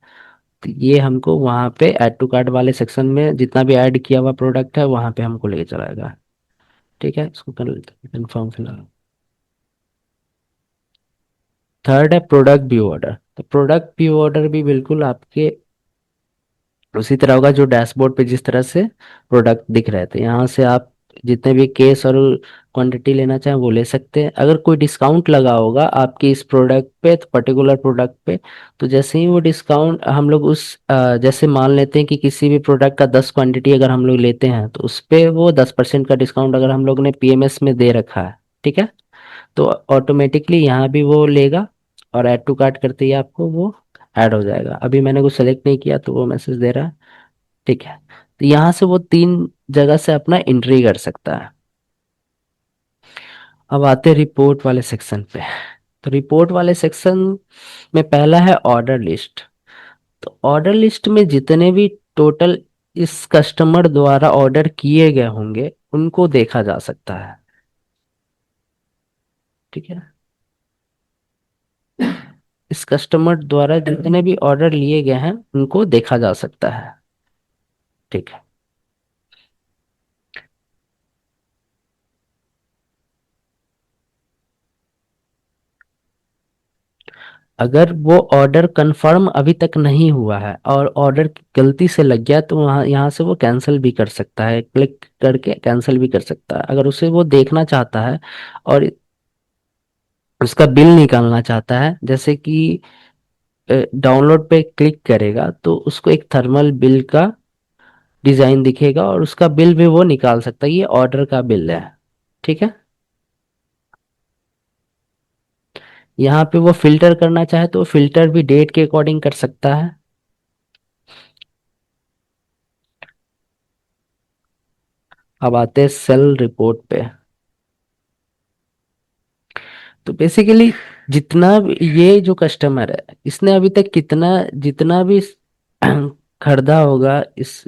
तो ये हमको वहाँ पे ऐड टू कार्ट वाले सेक्शन में जितना भी ऐड किया हुआ प्रोडक्ट है वहाँ पे हमको लेके चलाएगा। ठीक है, इसको कर लेते हैं कन्फर्म फिलहाल। थर्ड है प्रोडक्ट व्यू ऑर्डर। तो प्रोडक्ट व्यू ऑर्डर भी बिल्कुल आपके उसी तरह होगा, जो डैशबोर्ड पे जिस तरह से प्रोडक्ट दिख रहे थे, यहाँ से आप जितने भी केस और क्वांटिटी लेना चाहें वो ले सकते हैं। अगर कोई डिस्काउंट लगा होगा आपके इस प्रोडक्ट पे, तो पर्टिकुलर प्रोडक्ट पे, तो जैसे ही वो डिस्काउंट हम लोग उस जैसे मान लेते हैं कि किसी भी प्रोडक्ट का 10 क्वांटिटी अगर हम लोग लेते हैं, तो उस पे वो 10% का डिस्काउंट अगर हम लोग ने पीएमएस में दे रखा है, ठीक है, तो ऑटोमेटिकली यहाँ भी वो लेगा, और ऐड टू कार्ट करते ही आपको वो ऐड हो जाएगा। अभी मैंने कुछ सेलेक्ट नहीं किया तो वो मैसेज दे रहा है, ठीक है। तो यहाँ से वो 3 जगह से अपना एंट्री कर सकता है। अब आते हैं रिपोर्ट वाले सेक्शन पे। तो रिपोर्ट वाले सेक्शन में पहला है ऑर्डर लिस्ट। तो ऑर्डर लिस्ट में जितने भी टोटल इस कस्टमर द्वारा ऑर्डर किए गए होंगे उनको देखा जा सकता है, ठीक है। इस कस्टमर द्वारा जितने भी ऑर्डर लिए गए हैं उनको देखा जा सकता है, ठीक है। अगर वो ऑर्डर कंफर्म अभी तक नहीं हुआ है और ऑर्डर गलती से लग गया, तो वहाँ यहाँ से वो कैंसिल भी कर सकता है, क्लिक करके कैंसिल भी कर सकता है अगर उसे वो देखना चाहता है। और उसका बिल निकालना चाहता है, जैसे कि डाउनलोड पे क्लिक करेगा तो उसको एक थर्मल बिल का डिजाइन दिखेगा और उसका बिल भी वो निकाल सकता है, ये ऑर्डर का बिल है, ठीक है। यहाँ पे वो फिल्टर करना चाहे तो फिल्टर भी डेट के अकॉर्डिंग कर सकता है। अब आते हैं सेल रिपोर्ट पे। तो बेसिकली जितना ये जो कस्टमर है इसने अभी तक कितना जितना भी खरीदा होगा इस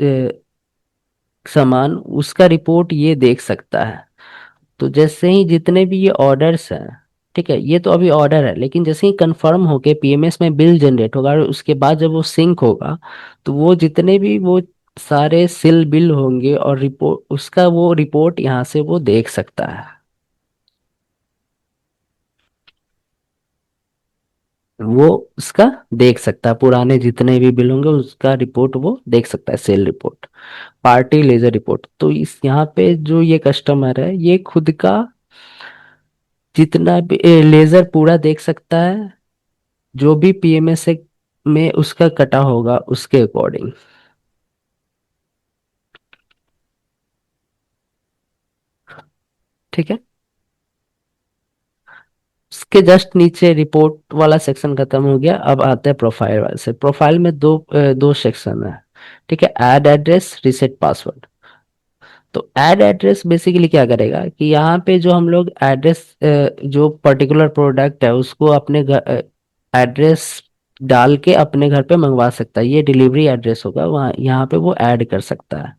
सामान, उसका रिपोर्ट ये देख सकता है। तो जैसे ही जितने भी ये ऑर्डर्स हैं, ठीक है, ये तो अभी ऑर्डर है, लेकिन जैसे ही कंफर्म होके पीएमएस में बिल जनरेट होगा और उसके बाद जब वो सिंक होगा, तो वो जितने भी वो सारे सिल बिल होंगे और रिपोर्ट उसका वो रिपोर्ट यहाँ से वो देख सकता है। वो उसका देख सकता है, पुराने जितने भी बिल होंगे उसका रिपोर्ट वो देख सकता है, sale report. Party ledger report, तो इस यहाँ पे जो ये कस्टमर है ये खुद का जितना भी लेजर पूरा देख सकता है, जो भी पीएमएस में उसका कटा होगा उसके अकॉर्डिंग, ठीक है। उसके जस्ट नीचे रिपोर्ट वाला सेक्शन खत्म हो गया। अब आता है प्रोफाइल वाले से। प्रोफाइल में दो सेक्शन है, ठीक है, ऐड एड्रेस, रीसेट पासवर्ड। तो ऐड एड्रेस बेसिकली क्या करेगा कि यहाँ पे जो हम लोग एड्रेस जो पर्टिकुलर प्रोडक्ट है उसको अपने घर एड्रेस डाल के अपने घर पे मंगवा सकता है, ये डिलीवरी एड्रेस होगा, वहाँ यहाँ पे वो ऐड कर सकता है,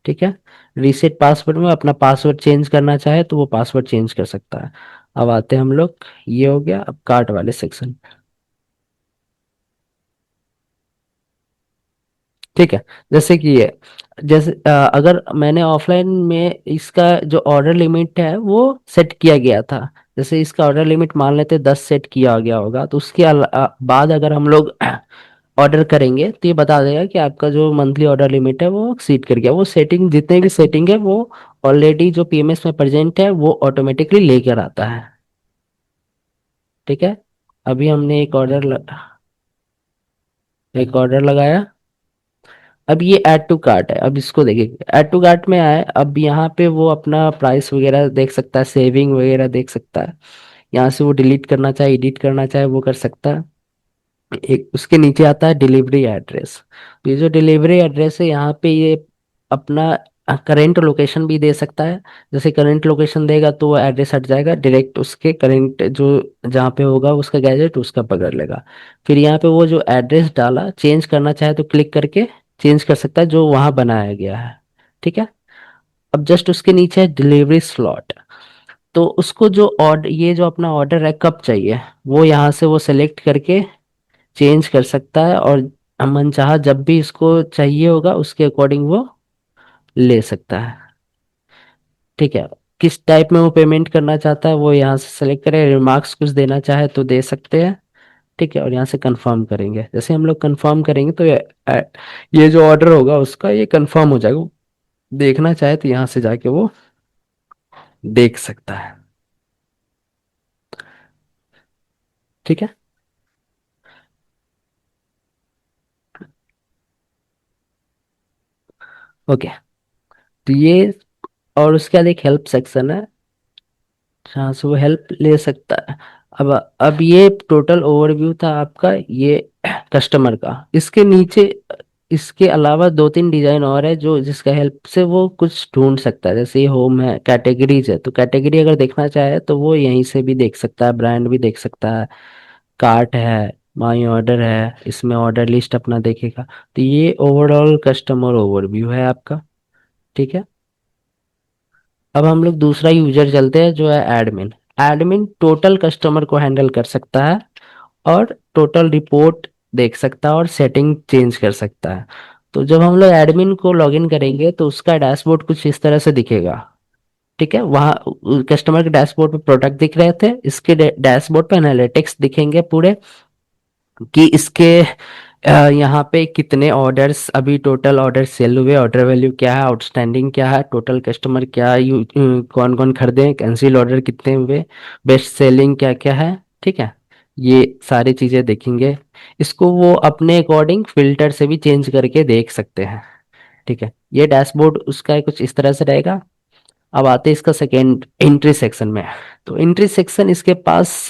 ठीक है। रीसेट पासवर्ड में अपना पासवर्ड चेंज करना चाहे तो वो पासवर्ड चेंज कर सकता है। अब आते हैं हम लोग, ये हो गया अब कार्ट वाले सेक्शन, ठीक है। जैसे कि ये जैसे अगर मैंने ऑफलाइन में इसका जो ऑर्डर लिमिट है वो सेट किया गया था, जैसे इसका ऑर्डर लिमिट मान लेते 10 सेट किया गया होगा, तो उसके बाद अगर हम लोग ऑर्डर करेंगे तो ये बता देगा कि आपका जो मंथली ऑर्डर लिमिट है वो एक्सीड कर गया। वो सेटिंग जितने भी सेटिंग है वो ऑलरेडी जो पीएमएस में प्रेजेंट है वो ऑटोमेटिकली लेकर आता है, ठीक है। अभी हमने एक ऑर्डर लगाया। अब ये ऐड टू कार्ट है, अब इसको देखिए, ऐड टू कार्ट में आए, अब यहाँ पे वो अपना प्राइस वगैरह देख सकता है, सेविंग वगैरह देख सकता है। यहाँ से वो डिलीट करना चाहे, एडिट करना चाहे वो कर सकता है। एक उसके नीचे आता है डिलीवरी एड्रेस। तो ये जो डिलीवरी एड्रेस है यहाँ पे ये अपना करेंट लोकेशन भी दे सकता है। जैसे करंट लोकेशन देगा तो वो एड्रेस हट जाएगा, डायरेक्ट उसके करंट जो जहाँ पे होगा उसका गैजेट उसका पकड़ लेगा। फिर यहाँ पे वो जो एड्रेस डाला चेंज करना चाहे तो क्लिक करके चेंज कर सकता है जो वहाँ बनाया गया है, ठीक है। अब जस्ट उसके नीचे है डिलीवरी स्लॉट। तो उसको जो ऑर्डर ये जो अपना ऑर्डर है कब चाहिए, वो यहाँ से वो सेलेक्ट करके चेंज कर सकता है, और मनचाहा जब भी इसको चाहिए होगा उसके अकॉर्डिंग वो ले सकता है, ठीक है। किस टाइप में वो पेमेंट करना चाहता है वो यहाँ से सेलेक्ट करें, रिमार्क्स कुछ देना चाहे तो दे सकते हैं। ठीक है, और यहाँ से कंफर्म करेंगे, जैसे हम लोग कंफर्म करेंगे तो ये जो ऑर्डर होगा उसका ये कंफर्म हो जाएगा। वो देखना चाहे तो यहाँ से जाके वो देख सकता है। ठीक है। ओके, तो ये, और उसके बाद एक हेल्प सेक्शन है जहाँ से वो हेल्प ले सकता है। अब ये टोटल ओवरव्यू था आपका ये कस्टमर का। इसके नीचे इसके अलावा दो तीन डिजाइन और है जो जिसका हेल्प से वो कुछ ढूंढ सकता है। जैसे ये होम है, कैटेगरीज है, तो कैटेगरी अगर देखना चाहे तो वो यहीं से भी देख सकता है, ब्रांड भी देख सकता है। कार्ट है, माई ऑर्डर है, इसमें ऑर्डर लिस्ट अपना देखेगा। तो ये ओवरऑल कस्टमर ओवरव्यू है आपका। ठीक है। अब हम लोग दूसरा यूजर चलते हैं जो है एडमिन। एडमिन टोटल कस्टमर को हैंडल कर सकता है और टोटल रिपोर्ट देख सकता है और सेटिंग चेंज कर सकता है। तो जब हम लोग एडमिन को लॉगिन करेंगे तो उसका डैशबोर्ड कुछ इस तरह से दिखेगा। ठीक है, वहाँ कस्टमर के डैशबोर्ड पे प्रोडक्ट दिख रहे थे, इसके डैशबोर्ड पे एनालिटिक्स दिखेंगे पूरे, कि इसके यहाँ पे कितने ऑर्डर्स अभी टोटल ऑर्डर सेल हुए, ऑर्डर वैल्यू क्या है, आउटस्टैंडिंग क्या है, टोटल कस्टमर क्या कौन कौन खरीदे, कैंसिल ऑर्डर कितने हुए, बेस्ट सेलिंग क्या क्या है। ठीक है, ये सारी चीजें देखेंगे। इसको वो अपने अकॉर्डिंग फिल्टर से भी चेंज करके देख सकते हैं। ठीक है, ये डैशबोर्ड उसका कुछ इस तरह से रहेगा। अब आते हैं इसका सेकेंड एंट्री सेक्शन में। तो एंट्री सेक्शन इसके पास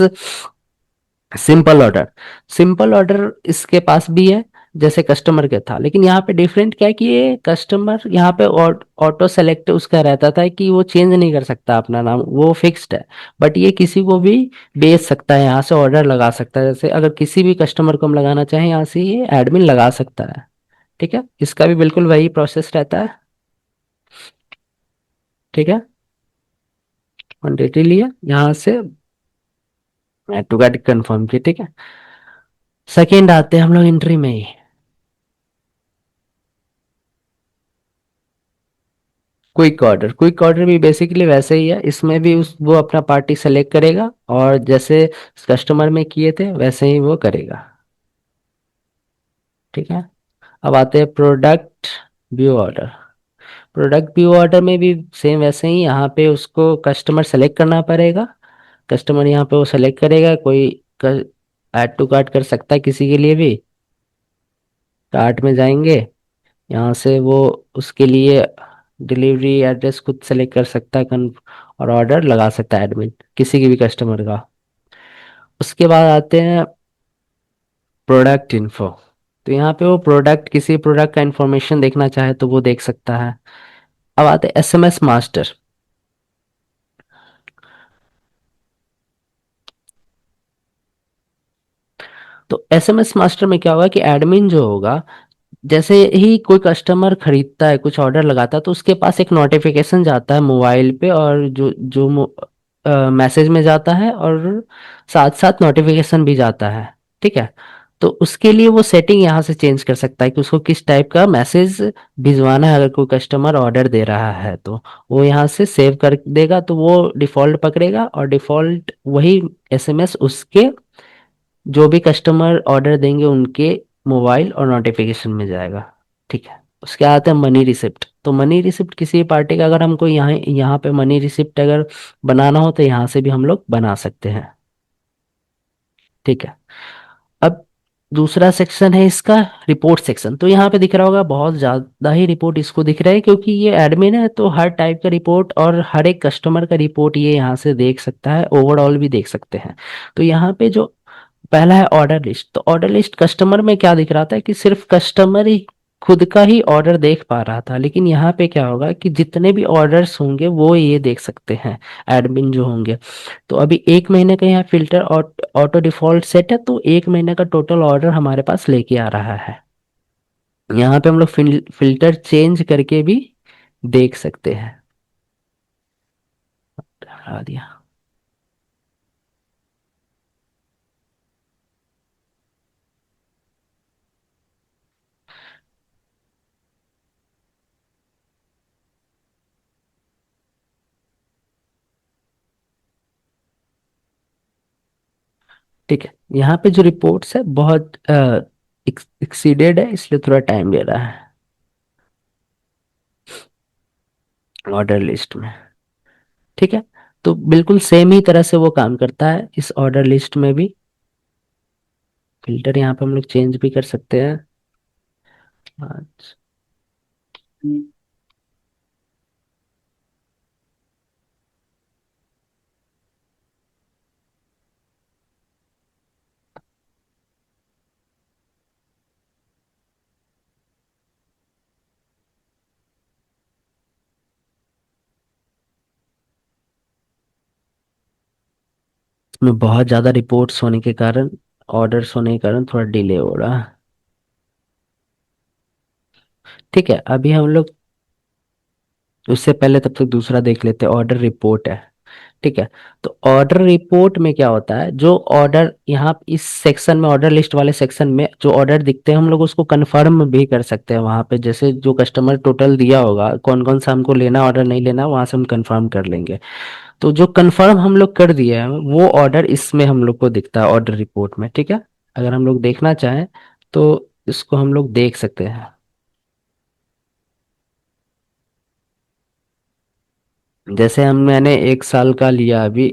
सिंपल ऑर्डर, सिंपल ऑर्डर इसके पास भी है जैसे कस्टमर के था, लेकिन यहाँ पे डिफरेंट क्या है कि ये कस्टमर यहाँ पे ऑटो सेलेक्ट उसका रहता था कि वो चेंज नहीं कर सकता अपना नाम, वो फिक्स्ड है। बट ये किसी को भी बेच सकता है, यहाँ से ऑर्डर लगा सकता है। जैसे अगर किसी भी कस्टमर को हम लगाना चाहें यहाँ से ये एडमिन लगा सकता है। ठीक है, इसका भी बिल्कुल वही प्रोसेस रहता है। ठीक है, क्वांटिटी लिया यहाँ से ऐड टू कार्ट कंफर्म किया। ठीक है, सेकेंड आते हैं हम लोग एंट्री में ही। क्विक ऑर्डर भी बेसिकली वैसे ही है, इसमें भी उस वो अपना पार्टी सेलेक्ट करेगा और जैसे कस्टमर में किए थे वैसे ही वो करेगा। ठीक है, अब आते हैं product view order. Product view order में भी सेम वैसे ही, यहाँ पे उसको कस्टमर सेलेक्ट करना पड़ेगा। कस्टमर यहाँ पे वो सेलेक्ट करेगा, कोई ऐड टू कार्ट कर सकता है किसी के लिए भी। कार्ट में जाएंगे, यहाँ से वो उसके लिए डिलीवरी एड्रेस खुद सेलेक्ट कर सकता है और ऑर्डर लगा सकता है एडमिन किसी की भी कस्टमर का। उसके बाद आते हैं प्रोडक्ट इन्फो। तो यहाँ पे वो प्रोडक्ट किसी प्रोडक्ट का इंफॉर्मेशन देखना चाहे तो वो देख सकता है। अब आते हैं एसएमएस मास्टर। तो एसएमएस मास्टर में क्या होगा कि एडमिन जो होगा, जैसे ही कोई कस्टमर खरीदता है कुछ ऑर्डर लगाता है तो उसके पास एक नोटिफिकेशन जाता है मोबाइल पे, और जो जो मैसेज में जाता है और साथ साथ नोटिफिकेशन भी जाता है। ठीक है, तो उसके लिए वो सेटिंग यहाँ से चेंज कर सकता है कि उसको किस टाइप का मैसेज भिजवाना है। अगर कोई कस्टमर ऑर्डर दे रहा है तो वो यहाँ से सेव कर देगा, तो वो डिफॉल्ट पकड़ेगा और डिफॉल्ट वही एसएमएस उसके जो भी कस्टमर ऑर्डर देंगे उनके मोबाइल और नोटिफिकेशन में जाएगा। ठीक है, उसके आते हैं मनी रिसिप्ट। तो मनी रिसिप्ट किसी पार्टी का अगर हमको यहाँ यहाँ पे मनी रिसिप्ट अगर बनाना हो तो यहाँ से भी हम लोग बना सकते हैं। ठीक है, अब दूसरा सेक्शन है इसका रिपोर्ट सेक्शन। तो यहाँ पे दिख रहा होगा बहुत ज्यादा ही रिपोर्ट इसको दिख रहा है, क्योंकि ये एडमिन है तो हर टाइप का रिपोर्ट और हर एक कस्टमर का रिपोर्ट ये यहाँ से देख सकता है, ओवरऑल भी देख सकते हैं। तो यहाँ पे जो पहला है ऑर्डर लिस्ट। तो ऑर्डर लिस्ट कस्टमर में क्या दिख रहा था कि सिर्फ कस्टमर ही खुद का ही ऑर्डर देख पा रहा था, लेकिन यहाँ पे क्या होगा कि जितने भी ऑर्डर्स होंगे वो ये देख सकते हैं एडमिन जो होंगे। तो अभी एक महीने का यहाँ फिल्टर ऑटो डिफॉल्ट सेट है, तो एक महीने का टोटल ऑर्डर हमारे पास लेके आ रहा है। यहाँ पे हम लोग फिल्टर चेंज करके भी देख सकते हैं। हटा दिया। ठीक है, यहाँ पे जो रिपोर्ट्स है बहुत एक्सीडेड है, इसलिए थोड़ा टाइम ले रहा है ऑर्डर लिस्ट में। ठीक है, तो बिल्कुल सेम ही तरह से वो काम करता है इस ऑर्डर लिस्ट में भी। फिल्टर यहाँ पे हम लोग चेंज भी कर सकते हैं। आज इसमें बहुत ज़्यादा रिपोर्ट्स होने के कारण, ऑर्डर्स होने के कारण थोड़ा डिले हो रहा है। ठीक है, अभी हम लोग उससे पहले तब तक दूसरा देख लेते हैं, ऑर्डर रिपोर्ट है। ठीक है, तो ऑर्डर रिपोर्ट में क्या होता है, जो ऑर्डर यहाँ इस सेक्शन में, ऑर्डर लिस्ट वाले सेक्शन में जो ऑर्डर दिखते हैं हम लोग उसको कंफर्म भी कर सकते हैं वहां पे। जैसे जो कस्टमर टोटल दिया होगा, कौन कौन सा हमको लेना ऑर्डर नहीं लेना, वहां से हम कंफर्म कर लेंगे। तो जो कंफर्म हम लोग कर दिए हैं वो ऑर्डर इसमें हम लोग को दिखता है ऑर्डर रिपोर्ट में। ठीक है, अगर हम लोग देखना चाहें तो इसको हम लोग देख सकते हैं। जैसे हम मैंने एक साल का लिया अभी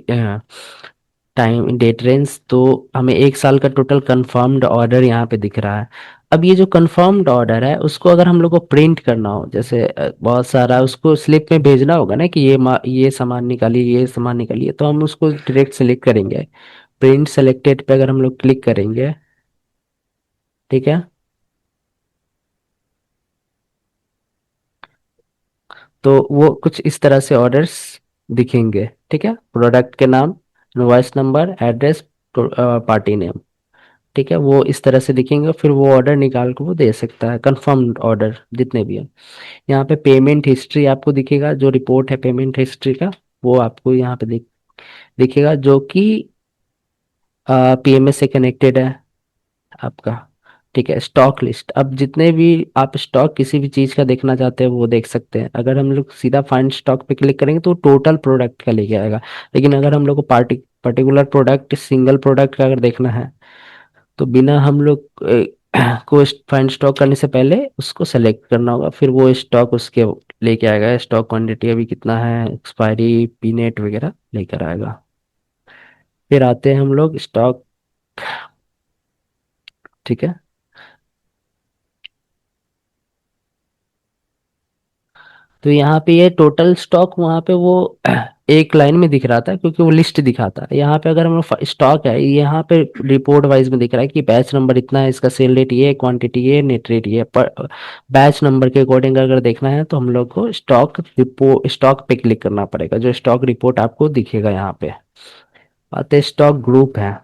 टाइम डेट रेंज, तो हमें एक साल का टोटल कंफर्म्ड ऑर्डर यहाँ पे दिख रहा है। अब ये जो कंफर्म्ड ऑर्डर है उसको अगर हम लोग को प्रिंट करना हो, जैसे बहुत सारा उसको स्लिप में भेजना होगा ना कि ये सामान निकालिए, ये सामान निकालिए, तो हम उसको डायरेक्ट सेलेक्ट करेंगे। प्रिंट सेलेक्टेड पे अगर हम लोग क्लिक करेंगे, ठीक है, तो वो कुछ इस तरह से ऑर्डर्स दिखेंगे। ठीक है, प्रोडक्ट के नाम, invoice number, address, party name. ठीक है, वो इस तरह से दिखेंगे, फिर वो ऑर्डर निकाल के वो दे सकता है, कंफर्म्ड ऑर्डर जितने भी हैं। यहाँ पे पेमेंट हिस्ट्री आपको दिखेगा, जो रिपोर्ट है पेमेंट हिस्ट्री का वो आपको यहाँ पे दिखेगा, जो कि पीएमएस से कनेक्टेड है आपका। ठीक है, स्टॉक लिस्ट, अब जितने भी आप स्टॉक किसी भी चीज का देखना चाहते हैं वो देख सकते हैं। अगर हम लोग सीधा फाइंड स्टॉक पे क्लिक करेंगे तो टोटल प्रोडक्ट का लेके आएगा। लेकिन अगर हम लोग को पर्टिकुलर प्रोडक्ट, सिंगल प्रोडक्ट का अगर देखना है, तो बिना हम लोग को फाइंड स्टॉक करने से पहले उसको सेलेक्ट करना होगा, फिर वो स्टॉक उसके लेके आएगा, स्टॉक क्वांटिटी अभी कितना है, एक्सपायरी, पीनेट वगैरह लेकर आएगा। फिर आते हैं हम लोग स्टॉक। ठीक है, तो यहाँ पे ये टोटल स्टॉक वहाँ पे वो एक लाइन में दिख रहा था क्योंकि वो लिस्ट दिखाता है। यहाँ पे अगर हम लोग स्टॉक है, यहाँ पे रिपोर्ट वाइज में दिख रहा है कि बैच नंबर इतना है, इसका सेल रेट ये, क्वांटिटी ये, नेट रेट ये। पर बैच नंबर के अकॉर्डिंग अगर देखना है तो हम लोग को स्टॉक रिपोर्ट, स्टॉक पे क्लिक करना पड़ेगा, जो स्टॉक रिपोर्ट आपको दिखेगा यहाँ पे। आते स्टॉक ग्रुप है,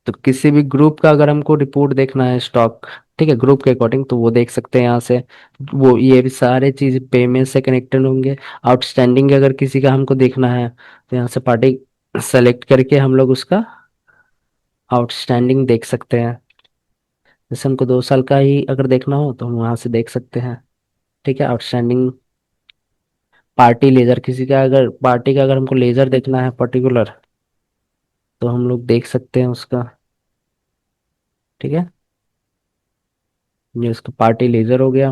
तो किसी भी ग्रुप का अगर हमको रिपोर्ट देखना है स्टॉक, ठीक है, ग्रुप के अकॉर्डिंग, तो वो देख सकते हैं यहाँ से। वो ये भी सारे चीज पेमेंट से कनेक्टेड होंगे। आउटस्टैंडिंग अगर किसी का हमको देखना है तो यहाँ से पार्टी सेलेक्ट करके हम लोग उसका आउटस्टैंडिंग देख सकते हैं। जैसे हमको 2 साल का ही अगर देखना हो तो हम वहां से देख सकते हैं। ठीक है, आउटस्टैंडिंग। पार्टी लेजर, किसी का अगर पार्टी का अगर हमको लेजर देखना है पर्टिकुलर, तो हम लोग देख सकते हैं उसका। ठीक है, ये उसका पार्टी लेजर हो गया।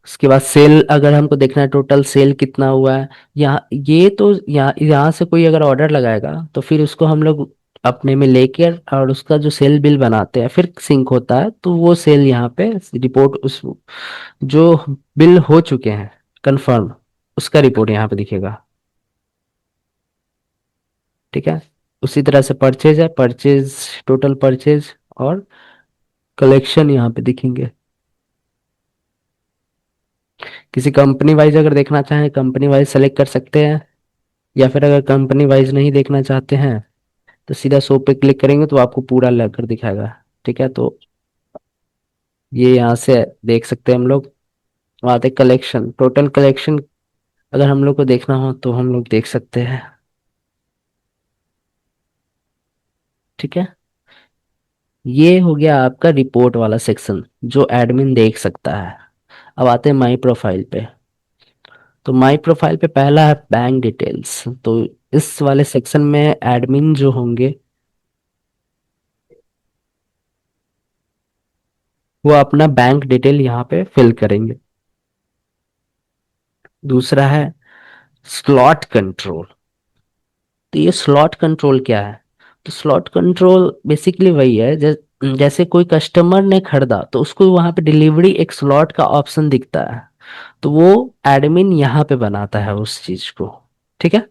उसके बाद सेल अगर हमको देखना है, टोटल सेल कितना हुआ है, यहाँ ये तो यहाँ से कोई अगर ऑर्डर लगाएगा तो फिर उसको हम लोग अपने में लेकर और उसका जो सेल बिल बनाते हैं फिर सिंक होता है, तो वो सेल यहाँ पे रिपोर्ट, उस जो बिल हो चुके हैं कंफर्म, उसका रिपोर्ट यहाँ पे दिखेगा। ठीक है, उसी तरह से परचेज है, परचेज, टोटल परचेज और कलेक्शन यहाँ पे दिखेंगे। किसी कंपनी वाइज अगर देखना चाहें, कंपनी वाइज सेलेक्ट कर सकते हैं, या फिर अगर कंपनी वाइज नहीं देखना चाहते हैं तो सीधा शो पे क्लिक करेंगे तो आपको पूरा लगकर दिखाएगा। ठीक है, तो ये यहाँ से देख सकते हैं हम लोग। आते कलेक्शन, टोटल कलेक्शन अगर हम लोग को देखना हो तो हम लोग देख सकते हैं। ठीक है, ये हो गया आपका रिपोर्ट वाला सेक्शन जो एडमिन देख सकता है। अब आते हैं माई प्रोफाइल पे। तो माई प्रोफाइल पे पहला है बैंक डिटेल्स। तो इस वाले सेक्शन में एडमिन जो होंगे वो अपना बैंक डिटेल यहाँ पे फिल करेंगे। दूसरा है स्लॉट कंट्रोल। तो ये स्लॉट कंट्रोल क्या है? तो स्लॉट कंट्रोल बेसिकली वही है, जैसे कोई कस्टमर ने खरीदा तो उसको वहां पे डिलीवरी एक स्लॉट का ऑप्शन दिखता है, तो वो एडमिन यहाँ पे बनाता है उस चीज को। ठीक है।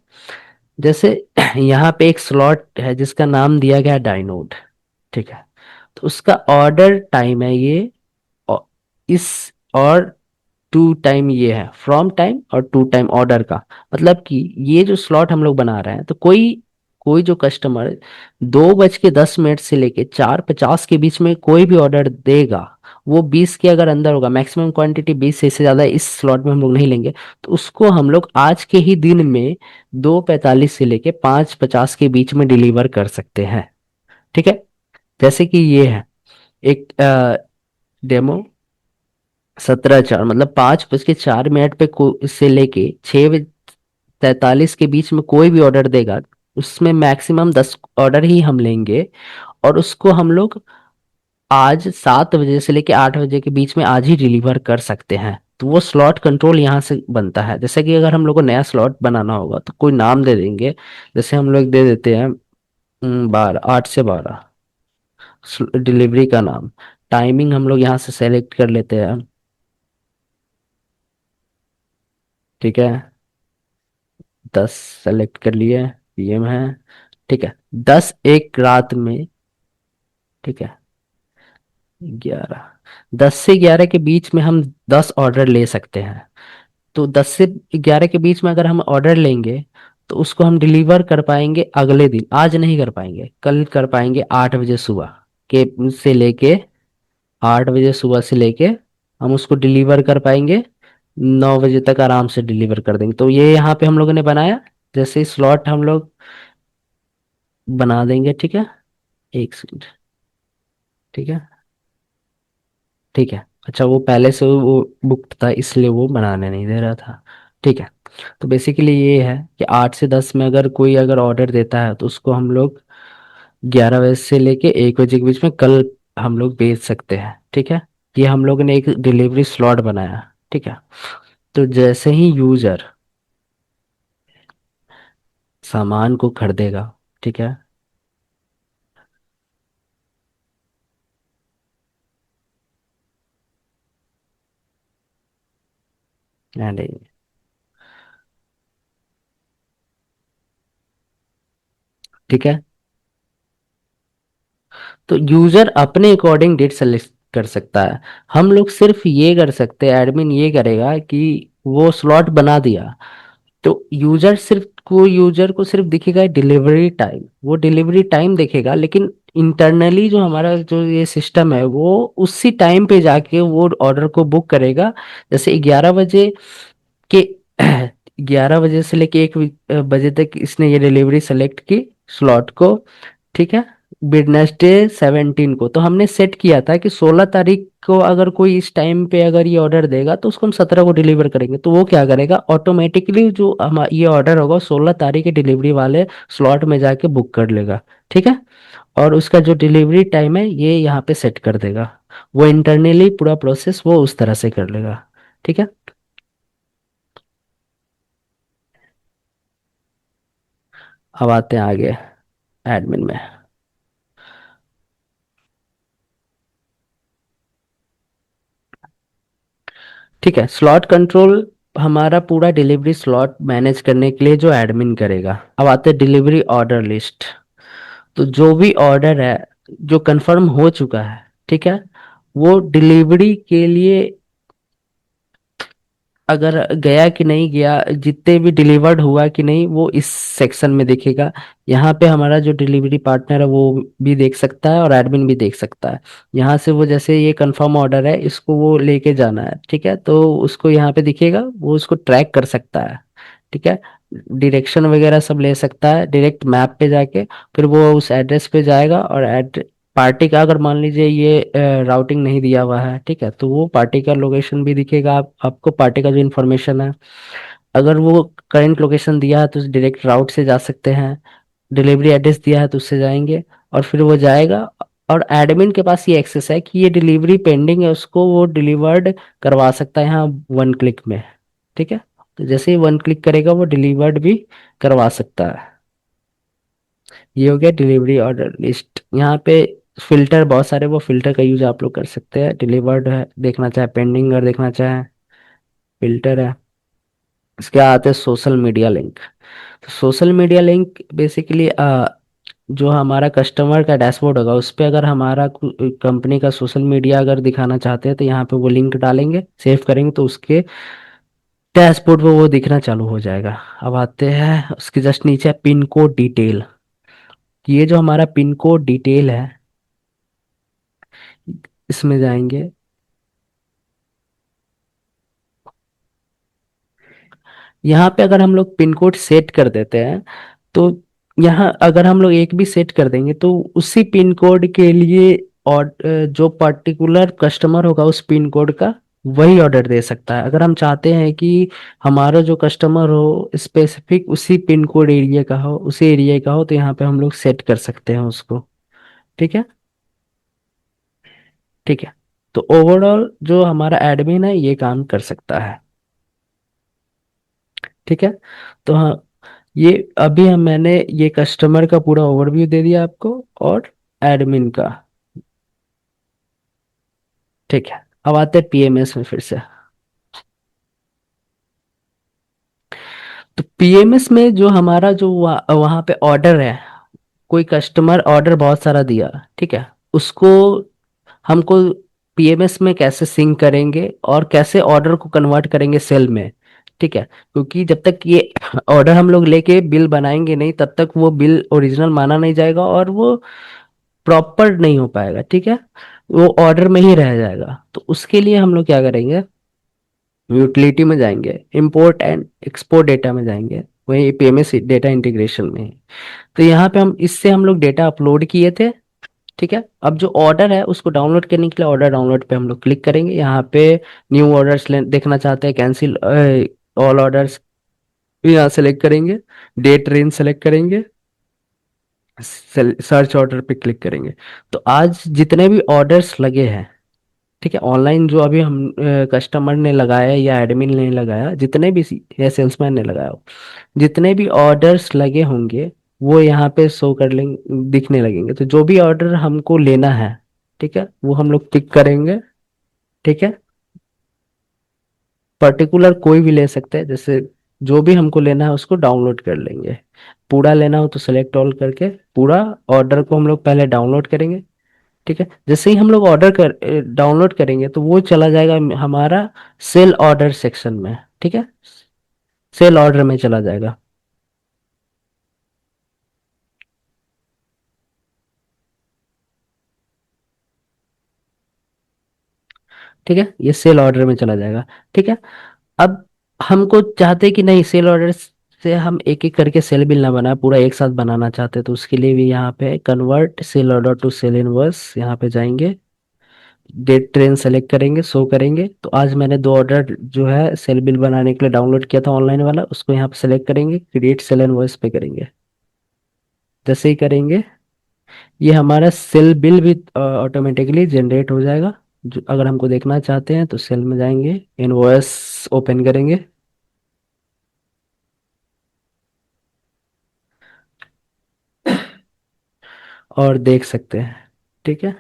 जैसे यहाँ पे एक स्लॉट है जिसका नाम दिया गया है डाइनोड। ठीक है। तो उसका ऑर्डर टाइम है ये, और इस और टू टाइम ये है फ्रॉम टाइम और टू टाइम ऑर्डर का। मतलब कि ये जो स्लॉट हम लोग बना रहे हैं, तो कोई कोई जो कस्टमर 2:10 से लेके 4:50 के बीच में कोई भी ऑर्डर देगा, वो 20 के अगर अंदर होगा, मैक्सिमम क्वांटिटी 20 से इससे ज्यादा इस स्लॉट में हम लोग नहीं लेंगे, तो उसको हम लोग आज के ही दिन में 2:45 से लेके 5:50 के बीच में डिलीवर कर सकते हैं। ठीक है। जैसे कि ये है एक डेमो, 17:04 मतलब 5:04 पे से लेके 6:43 के बीच में कोई भी ऑर्डर देगा, उसमें मैक्सिमम 10 ऑर्डर ही हम लेंगे, और उसको हम लोग आज 7 बजे से लेके 8 बजे के बीच में आज ही डिलीवर कर सकते हैं। तो वो स्लॉट कंट्रोल यहाँ से बनता है। जैसे कि अगर हम लोग को नया स्लॉट बनाना होगा तो कोई नाम दे देंगे। जैसे हम लोग दे देते हैं 8 से 12 डिलीवरी का नाम। टाइमिंग हम लोग यहाँ से सेलेक्ट कर लेते हैं। ठीक है। 10 सेलेक्ट कर लिए, पीएम है। ठीक है। 10:01 में। ठीक है। 11, 10 से 11 के बीच में हम 10 ऑर्डर ले सकते हैं। तो 10 से 11 के बीच में अगर हम ऑर्डर लेंगे तो उसको हम डिलीवर कर पाएंगे अगले दिन, आज नहीं कर पाएंगे, कल कर पाएंगे 8 बजे सुबह के से लेके 8 बजे सुबह से लेके हम उसको डिलीवर कर पाएंगे 9 बजे तक, आराम से डिलीवर कर देंगे। तो ये यहाँ पे हम लोगों ने बनाया, जैसे स्लॉट हम लोग बना देंगे। ठीक है। एक सेकंड। ठीक है। ठीक है। अच्छा, वो पहले से वो बुक था इसलिए वो बनाने नहीं दे रहा था। ठीक है। तो बेसिकली ये है कि 8 से 10 में अगर कोई अगर ऑर्डर देता है तो उसको हम लोग 11 बजे से लेके 1 बजे के बीच में कल हम लोग भेज सकते हैं। ठीक है। ये हम लोग ने एक डिलीवरी स्लॉट बनाया। ठीक है। तो जैसे ही यूजर सामान को खरीदेगा, ठीक है। नहीं। ठीक है। तो यूजर अपने अकॉर्डिंग डेट सेलेक्ट कर सकता है। हम लोग सिर्फ ये कर सकते हैं, एडमिन ये करेगा कि वो स्लॉट बना दिया, तो यूजर को सिर्फ दिखेगा डिलीवरी टाइम, वो डिलीवरी टाइम देखेगा, लेकिन इंटरनली जो हमारा जो ये सिस्टम है वो उसी टाइम पे जाके वो ऑर्डर को बुक करेगा। जैसे 11 बजे के 11 बजे से लेके 1 बजे तक इसने ये डिलीवरी सेलेक्ट की स्लॉट को। ठीक है। वेडनेसडे 17 को तो हमने सेट किया था कि 16 तारीख को अगर कोई इस टाइम पे अगर ये ऑर्डर देगा तो उसको हम 17 को डिलीवर करेंगे। तो वो क्या करेगा, ऑटोमेटिकली जो हम ये ऑर्डर होगा 16 तारीख के डिलीवरी वाले स्लॉट में जाके बुक कर लेगा। ठीक है। और उसका जो डिलीवरी टाइम है ये यहाँ पे सेट कर देगा। वो इंटरनली पूरा प्रोसेस वो उस तरह से कर लेगा। ठीक है। अब आते हैं आगे एडमिन में। ठीक है। स्लॉट कंट्रोल हमारा पूरा डिलीवरी स्लॉट मैनेज करने के लिए जो एडमिन करेगा। अब आते हैं डिलीवरी ऑर्डर लिस्ट। तो जो भी ऑर्डर है जो कंफर्म हो चुका है, ठीक है, वो डिलीवरी के लिए अगर गया कि नहीं गया, जितने भी डिलीवर्ड हुआ कि नहीं, वो इस सेक्शन में दिखेगा। यहाँ पे हमारा जो डिलीवरी पार्टनर है वो भी देख सकता है और एडमिन भी देख सकता है। यहाँ से वो जैसे ये कंफर्म ऑर्डर है इसको वो लेके जाना है, ठीक है, तो उसको यहाँ पे दिखेगा, वो उसको ट्रैक कर सकता है। ठीक है। डायरेक्शन वगैरह सब ले सकता है डायरेक्ट मैप पे जाके। फिर वो उस एड्रेस पे जाएगा और पार्टी का अगर मान लीजिए ये राउटिंग नहीं दिया हुआ है, ठीक है, तो वो पार्टी का लोकेशन भी दिखेगा, आपको पार्टी का जो इन्फॉर्मेशन है अगर वो करंट लोकेशन दिया है तो डायरेक्ट राउट से जा सकते हैं, डिलीवरी एड्रेस दिया है तो उससे जाएंगे और फिर वो जाएगा। और एडमिन के पास ये एक्सेस है कि ये डिलीवरी पेंडिंग है, उसको वो डिलीवर्ड करवा सकता है यहाँ 1 क्लिक में। ठीक है, तो जैसे ही 1 क्लिक करेगा वो डिलीवर्ड भी करवा सकता है। ये हो गया डिलीवरी ऑर्डर लिस्ट। यहाँ पे फिल्टर बहुत सारे, वो फिल्टर का यूज आप लोग कर सकते हैं। डिलीवर्ड है देखना चाहे, पेंडिंग और देखना चाहे, फिल्टर है। इसके बाद आते हैं सोशल मीडिया लिंक। तो सोशल मीडिया लिंक बेसिकली जो हमारा कस्टमर का डैशबोर्ड होगा उस पे अगर हमारा कंपनी का सोशल मीडिया अगर दिखाना चाहते हैं तो यहाँ पे वो लिंक डालेंगे, सेव करेंगे तो उसके डैशबोर्ड पे वो दिखना चालू हो जाएगा। अब आते हैं उसके जस्ट नीचे पिन कोड डिटेल। ये जो हमारा पिन कोड डिटेल है, इसमें जाएंगे। यहाँ पे अगर हम लोग पिन कोड सेट कर देते हैं तो यहाँ अगर हम लोग एक भी सेट कर देंगे तो उसी पिन कोड के लिए और जो पर्टिकुलर कस्टमर होगा उस पिन कोड का वही ऑर्डर दे सकता है। अगर हम चाहते हैं कि हमारा जो कस्टमर हो स्पेसिफिक उसी पिन कोड एरिया का हो, उसी एरिया का हो, तो यहाँ पे हम लोग सेट कर सकते हैं उसको। ठीक है। ठीक है, तो ओवरऑल जो हमारा एडमिन है ये काम कर सकता है। ठीक है, तो हाँ, ये अभी हम मैंने ये कस्टमर का पूरा ओवरव्यू दे दिया आपको और एडमिन का। ठीक है, अब आते हैं पीएमएस में फिर से। तो पीएमएस में जो हमारा जो वहाँ पे ऑर्डर है, कोई कस्टमर ऑर्डर बहुत सारा दिया, ठीक है, उसको हमको पीएमएस में कैसे सिंक करेंगे और कैसे ऑर्डर को कन्वर्ट करेंगे सेल में। ठीक है, क्योंकि जब तक ये ऑर्डर हम लोग लेके बिल बनाएंगे नहीं तब तक वो बिल ओरिजिनल माना नहीं जाएगा और वो प्रॉपर नहीं हो पाएगा। ठीक है, वो ऑर्डर में ही रह जाएगा। तो उसके लिए हम लोग क्या करेंगे, यूटिलिटी में जाएंगे, इंपोर्ट एंड एक्सपोर्ट डेटा में जाएंगे, वही पीएमएस डेटा इंटीग्रेशन में। तो यहाँ पे हम लोग डेटा अपलोड किए थे। ठीक है, अब जो ऑर्डर है उसको डाउनलोड करने के लिए ऑर्डर डाउनलोड पे हम लोग क्लिक करेंगे। यहाँ पे न्यू ऑर्डर्स देखना चाहते हैं, कैंसिल ऑल ऑर्डर्स यहाँ सेलेक्ट करेंगे, डेट रेंज सेलेक्ट करेंगे, सर्च ऑर्डर पे क्लिक करेंगे। तो आज जितने भी ऑर्डर्स लगे हैं, ठीक है, ऑनलाइन जो अभी हम कस्टमर ने लगाया या एडमिन ने लगाया, जितने भी या सेल्समैन ने लगाया हो, जितने भी ऑर्डर्स लगे होंगे वो यहाँ पे शो कर लेंगे, दिखने लगेंगे। तो जो भी ऑर्डर हमको लेना है, ठीक है, वो हम लोग टिक करेंगे। ठीक है, पर्टिकुलर कोई भी ले सकते हैं, जैसे जो भी हमको लेना है उसको डाउनलोड कर लेंगे। पूरा लेना हो तो सेलेक्ट ऑल करके पूरा ऑर्डर को हम लोग पहले डाउनलोड करेंगे। ठीक है, जैसे ही हम लोग ऑर्डर कर डाउनलोड करेंगे तो वो चला जाएगा हमारा सेल ऑर्डर सेक्शन में। ठीक है, सेल ऑर्डर में चला जाएगा। ठीक है, ये सेल ऑर्डर में चला जाएगा। ठीक है, अब हमको चाहते कि नहीं सेल ऑर्डर से हम एक एक करके सेल बिल ना बनाए, पूरा एक साथ बनाना चाहते, तो उसके लिए भी यहाँ पे convert sale order to sale invoice यहाँ पे जाएंगे, डेट ट्रेन सेलेक्ट करेंगे, शो करेंगे। तो आज मैंने 2 ऑर्डर जो है सेल बिल बनाने के लिए डाउनलोड किया था ऑनलाइन वाला, उसको यहाँ पे सेलेक्ट करेंगे, क्रिएट सेल इनवॉइस पे करेंगे। जैसे ही करेंगे ये हमारा सेल बिल भी ऑटोमेटिकली जनरेट हो जाएगा। जो अगर हमको देखना चाहते हैं तो सेल में जाएंगे, इनवॉइस ओपन करेंगे और देख सकते हैं। ठीक है,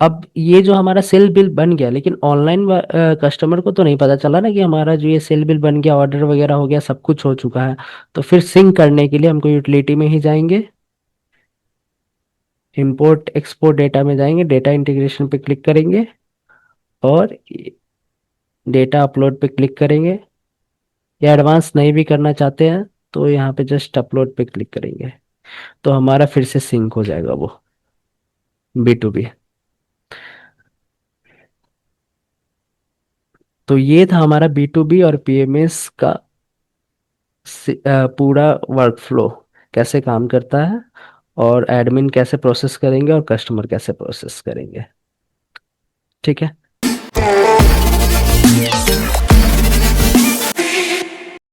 अब ये जो हमारा सेल बिल बन गया, लेकिन ऑनलाइन कस्टमर को तो नहीं पता चला ना कि हमारा जो ये सेल बिल बन गया, ऑर्डर वगैरह हो गया, सब कुछ हो चुका है। तो फिर सिंक करने के लिए हमको यूटिलिटी में ही जाएंगे, इंपोर्ट एक्सपोर्ट डेटा में जाएंगे, डेटा इंटीग्रेशन पे क्लिक करेंगे और डेटा अपलोड पे क्लिक करेंगे। या एडवांस नहीं भी करना चाहते हैं तो यहाँ पे जस्ट अपलोड पे क्लिक करेंगे, तो हमारा फिर से सिंक हो जाएगा वो बी टू बी। तो ये था हमारा बी टू बी और पीएमएस का पूरा वर्कफ्लो कैसे काम करता है, और एडमिन कैसे प्रोसेस करेंगे और कस्टमर कैसे प्रोसेस करेंगे। ठीक है।